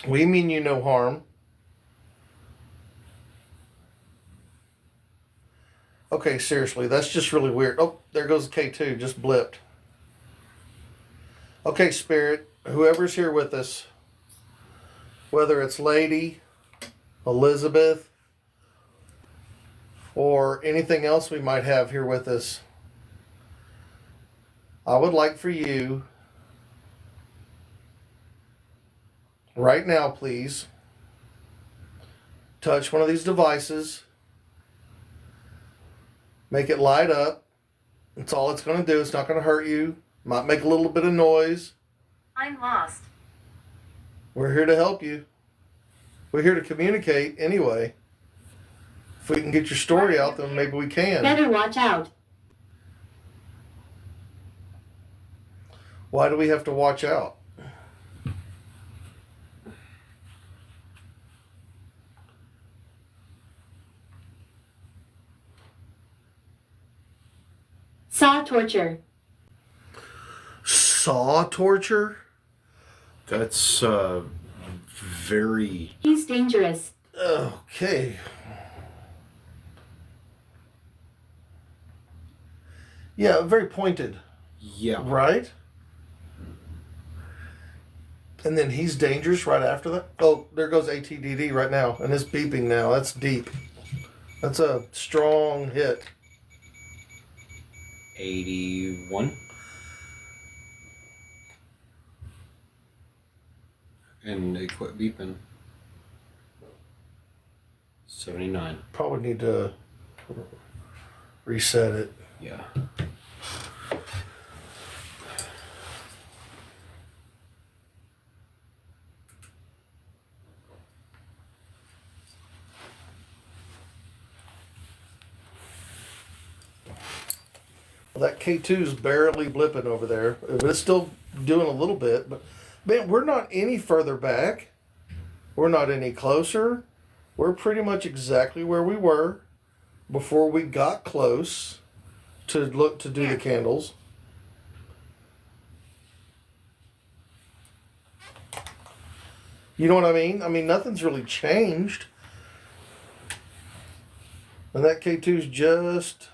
We mean you no harm. Okay, seriously, that's just really weird. Oh, there goes the K2, just blipped. Okay, Spirit, whoever's here with us, whether it's Lady, Elizabeth, or anything else we might have here with us, I would like for you, right now, please, touch one of these devices, make it light up. That's all it's going to do. It's not going to hurt you. Might make a little bit of noise. I'm lost. We're here to help you. We're here to communicate anyway. If we can get your story out, then maybe we can. Better watch out. Why do we have to watch out? Saw torture. Saw torture? That's very. He's dangerous. Okay. Yeah, very pointed, Yeah. right? And then he's dangerous right after that. Oh, there goes ATDD right now, and it's beeping now. That's deep. That's a strong hit. 81. And it quit beeping. 79. Probably need to reset it. Yeah. Well, that K2's barely blipping over there, but it's still doing a little bit. But man, we're not any further back. We're not any closer. We're pretty much exactly where we were before we got close to look to do the candles. You know what I mean? I mean, nothing's really changed. And that K2's just...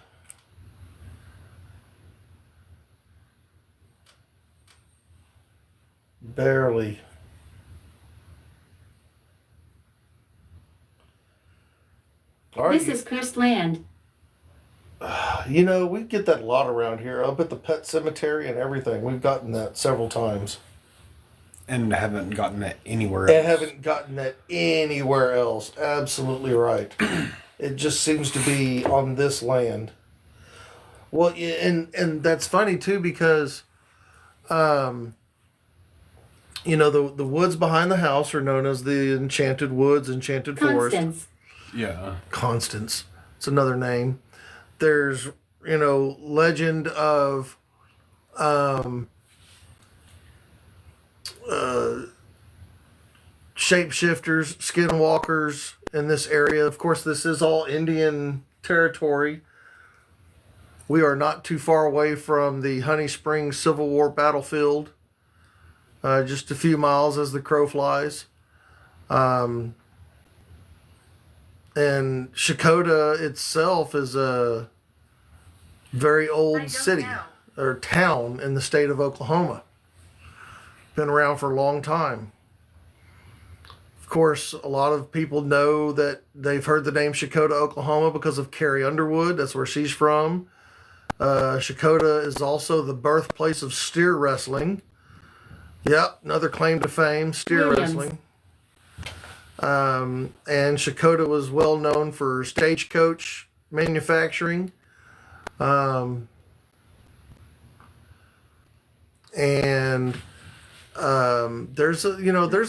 barely. All right. This is cursed land. You know, we get that a lot around here. Up at the pet cemetery and everything. We've gotten that several times. And haven't gotten that anywhere And else. haven't gotten that anywhere else. Absolutely right. It just seems to be on this land. Well, yeah, and that's funny too because, you know, the woods behind the house are known as the Enchanted Woods, Enchanted Forest. Constance. Yeah. Constance. It's another name. There's, you know, legend of shapeshifters, skinwalkers in this area. Of course, this is all Indian territory. We are not too far away from the Honey Springs Civil War battlefield. Just a few miles as the crow flies. And Shakota itself is a very I old don't city. know. or town in the state of Oklahoma. Been around for a long time. Of course, a lot of people know that they've heard the name Shakota, Oklahoma because of Carrie Underwood. That's where she's from. Shakota is also the birthplace of steer wrestling. Yep, another claim to fame, steer wrestling. And Shakota was well known for stagecoach manufacturing. There's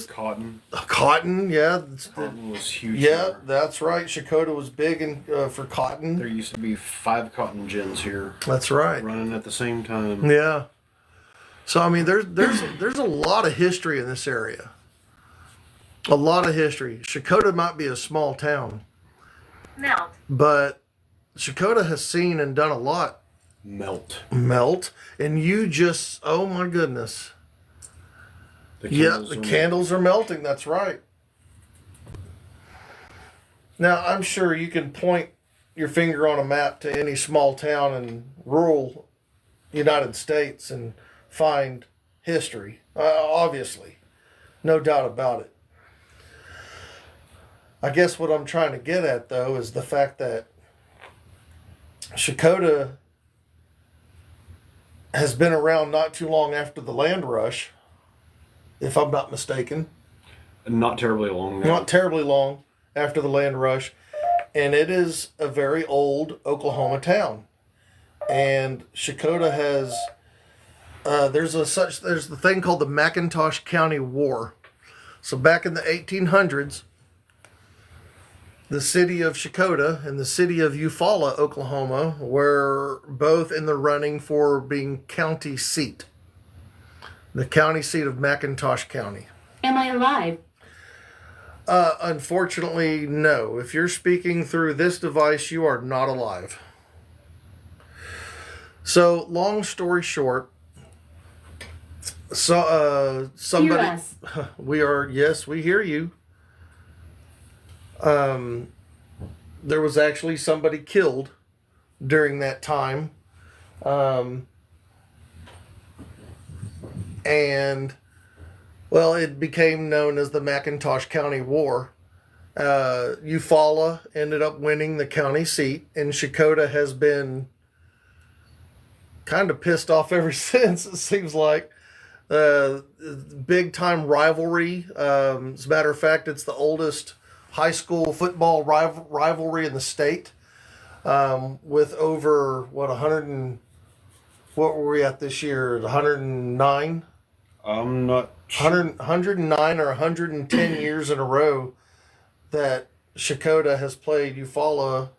Cotton. cotton. Yeah, Cotton was huge. yeah, here. that's right. Shakota was big for cotton. There used to be 5 cotton gins here That's right. running at the same time. Yeah. So I mean, there's a lot of history in this area. A lot of history. Shakota might be a small town, Melt. but Shakota has seen and done a lot. Melt. And you just, oh my goodness. The The candles are melting. That's right. Now, I'm sure you can point your finger on a map to any small town in rural United States and find history. Obviously. No doubt about it. I guess what I'm trying to get at, though, is the fact that Shakota has been around not too long after the land rush, if I'm not mistaken. Not terribly long. Now. Not terribly long after the land rush. And it is a very old Oklahoma town. And Shakota has, there's the thing called the McIntosh County War. So back in the 1800s, the city of Shakota and the city of Eufaula, Oklahoma, were both in the running for being county seat. The county seat of McIntosh County. Am I alive? Unfortunately, no. If you're speaking through this device, you are not alive. So, long story short, somebody. Hear us. We are, yes, we hear you. There was actually somebody killed during that time. And, well, it became known as the McIntosh County War. Eufaula ended up winning the county seat, and Shakota has been kind of pissed off ever since, it seems like. Big time rivalry. As a matter of fact, it's the oldest high school football rivalry in the state, with over, what were we at this year? 109? I'm not 109 or 110 years in a row that Shakota has played Eufaula,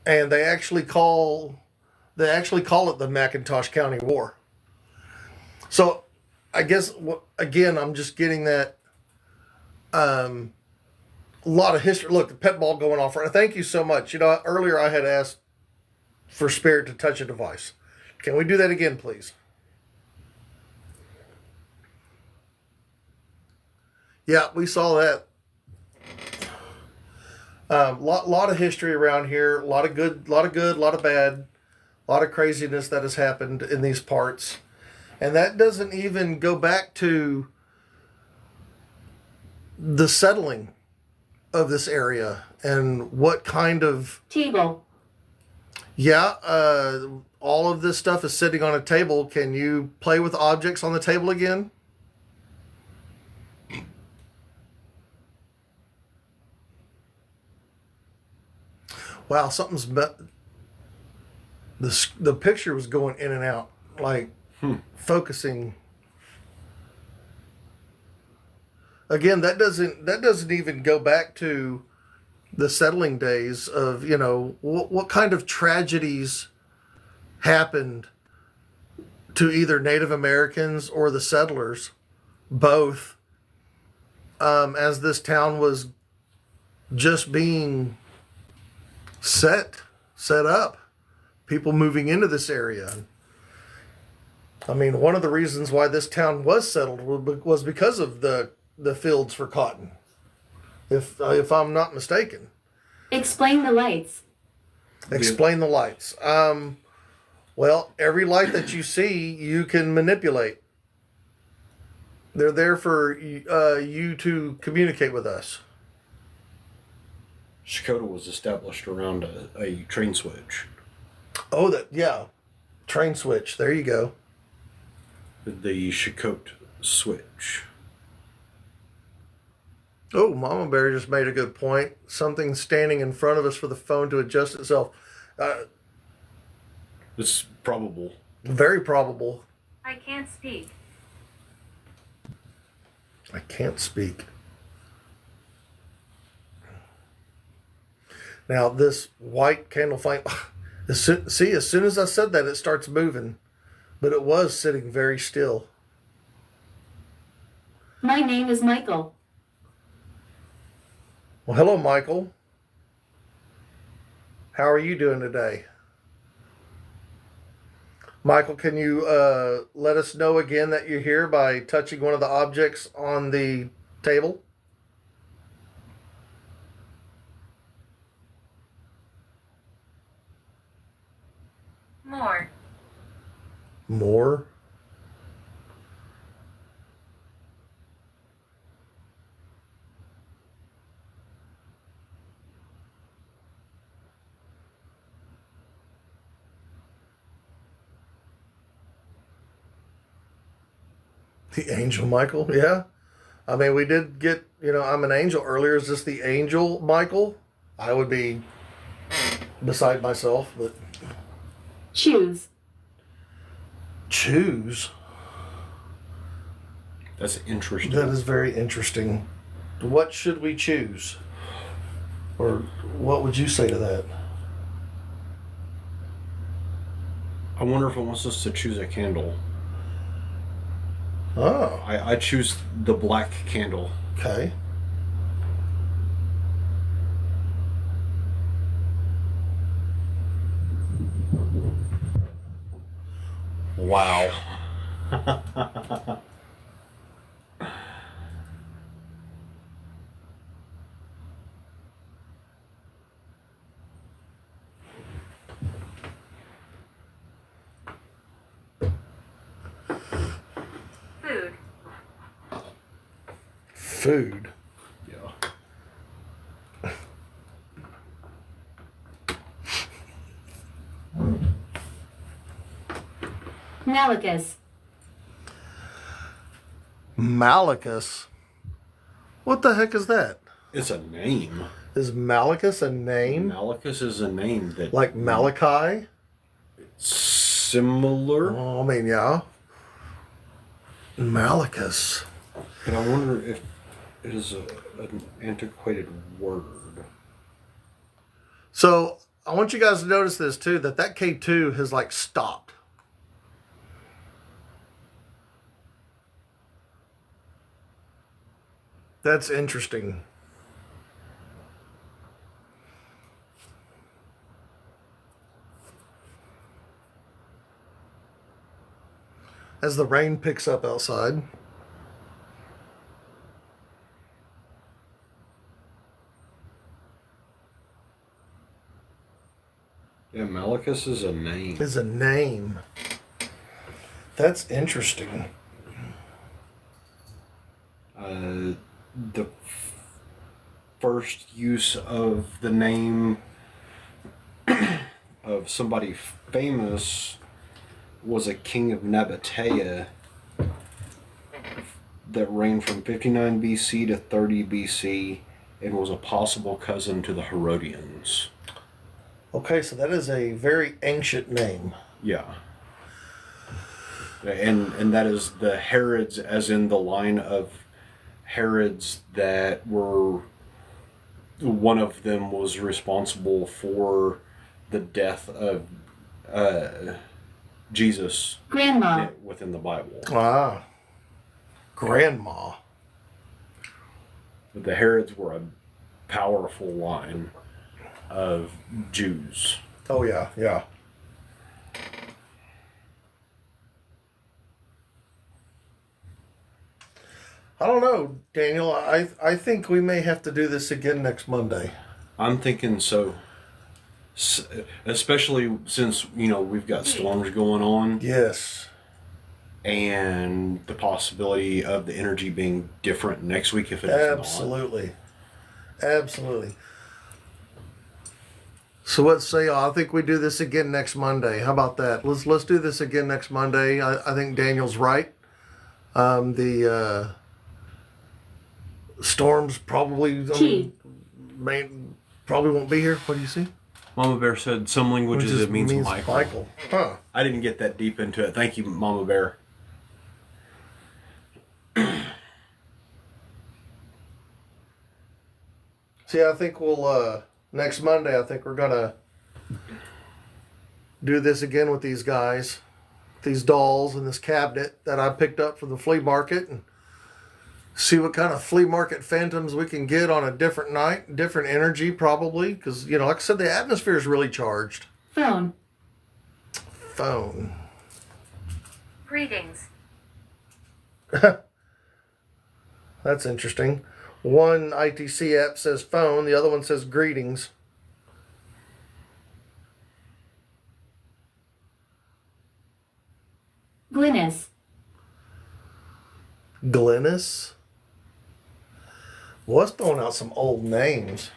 and they actually call it the McIntosh County War. So, I guess again, I'm just getting that a lot of history. Look, the pet ball going off right. Thank you so much. Earlier I had asked for Spirit to touch a device. Can we do that again, please? Yeah, we saw that. Lot of history around here. A lot of good, lot of bad, a lot of craziness that has happened in these parts, and that doesn't even go back to the settling of this area and what kind of Table. Yeah, all of this stuff is sitting on a table. Can you play with objects on the table again? Wow, the picture was going in and out, like focusing. Again, that doesn't even go back to the settling days of, what kind of tragedies happened to either Native Americans or the settlers, both, as this town was just being set up, people moving into this area. I mean, one of the reasons why this town was settled was because of the fields for cotton, if I'm not mistaken. Explain the lights. Explain the lights. Well, every light that you see, you can manipulate. They're there for you to communicate with us. Shakota was established around a train switch. Oh, yeah. Train switch. There you go. The Shakota switch. Oh, Mama Bear just made a good point. Something standing in front of us for the phone to adjust itself. It's probable. Very probable. I can't speak. I can't speak. Now, this white candle flame, as soon as I said that, it starts moving. But it was sitting very still. My name is Michael. Well, hello, Michael. How are you doing today? Michael, can you let us know again that you're here by touching one of the objects on the table? More. More? The angel Michael, yeah. I mean, we did get, I'm an angel earlier. Is this the angel Michael? I would be beside myself, but. Choose. Choose? That's interesting. That is very interesting. What should we choose? Or what would you say to that? I wonder if it wants us to choose a candle. Oh, I choose the black candle. okay. Wow. Food. Food. Yeah. Malachus. Malachus? What the heck is that? It's a name. Is Malachus a name? Malachus is a name that Like Malachi? similar. Oh, I mean, yeah. Malachus. But I wonder if it is an antiquated word. So I want you guys to notice this too, that K2 has like stopped. That's interesting. As the rain picks up outside. Yeah, Malachus is a name. Is a name. That's interesting. The first use of the name of somebody famous was a king of Nabatea that reigned from 59 BC to 30 BC and was a possible cousin to the Herodians. Okay, so that is a very ancient name. Yeah. And that is the Herods, as in the line of Herods that were, one of them was responsible for the death of Jesus Grandma. within the Bible. Ah. Grandma. But the Herods were a powerful line of Jews. Oh, yeah, yeah. I don't know, Daniel. I think we may have to do this again next Monday. I'm thinking so. especially since we've got storms going on, Yes. and the possibility of the energy being different next week if it is not. Absolutely. Absolutely. So let's say I think we do this again next Monday. How about that? Let's do this again next Monday. I think Daniel's right. The storms probably probably won't be here. What do you see? Mama Bear said some languages it means Michael. Huh. I didn't get that deep into it. Thank you, Mama Bear. See, I think we'll next Monday. I think we're gonna do this again with these guys, these dolls, and this cabinet that I picked up from the flea market, and see what kind of flea market phantoms we can get on a different night, different energy, probably, because like I said, the atmosphere is really charged. Phone. Phone. Greetings. That's interesting. One ITC app says phone, the other one says greetings. Glynis. Glynis? Well, let's throwing out some old names.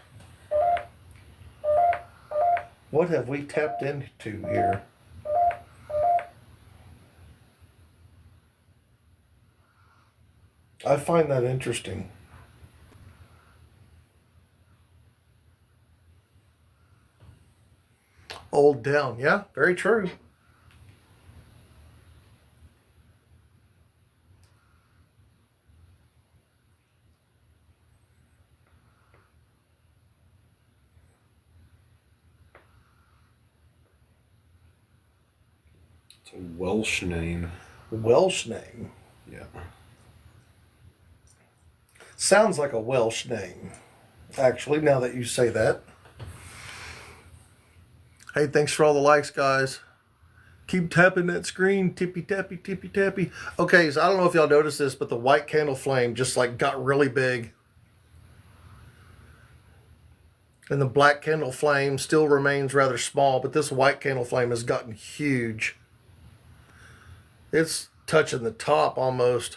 What have we tapped into here? I find that interesting. Old down, yeah, very true. It's a Welsh name. Welsh name. Yeah. Sounds like a Welsh name, actually, now that you say that. Hey, thanks for all the likes, guys. Keep tapping that screen. Tippy tappy, tippy tappy. Okay, so I don't know if y'all noticed this, but the white candle flame just like got really big. And the black candle flame still remains rather small, but this white candle flame has gotten huge. It's touching the top almost.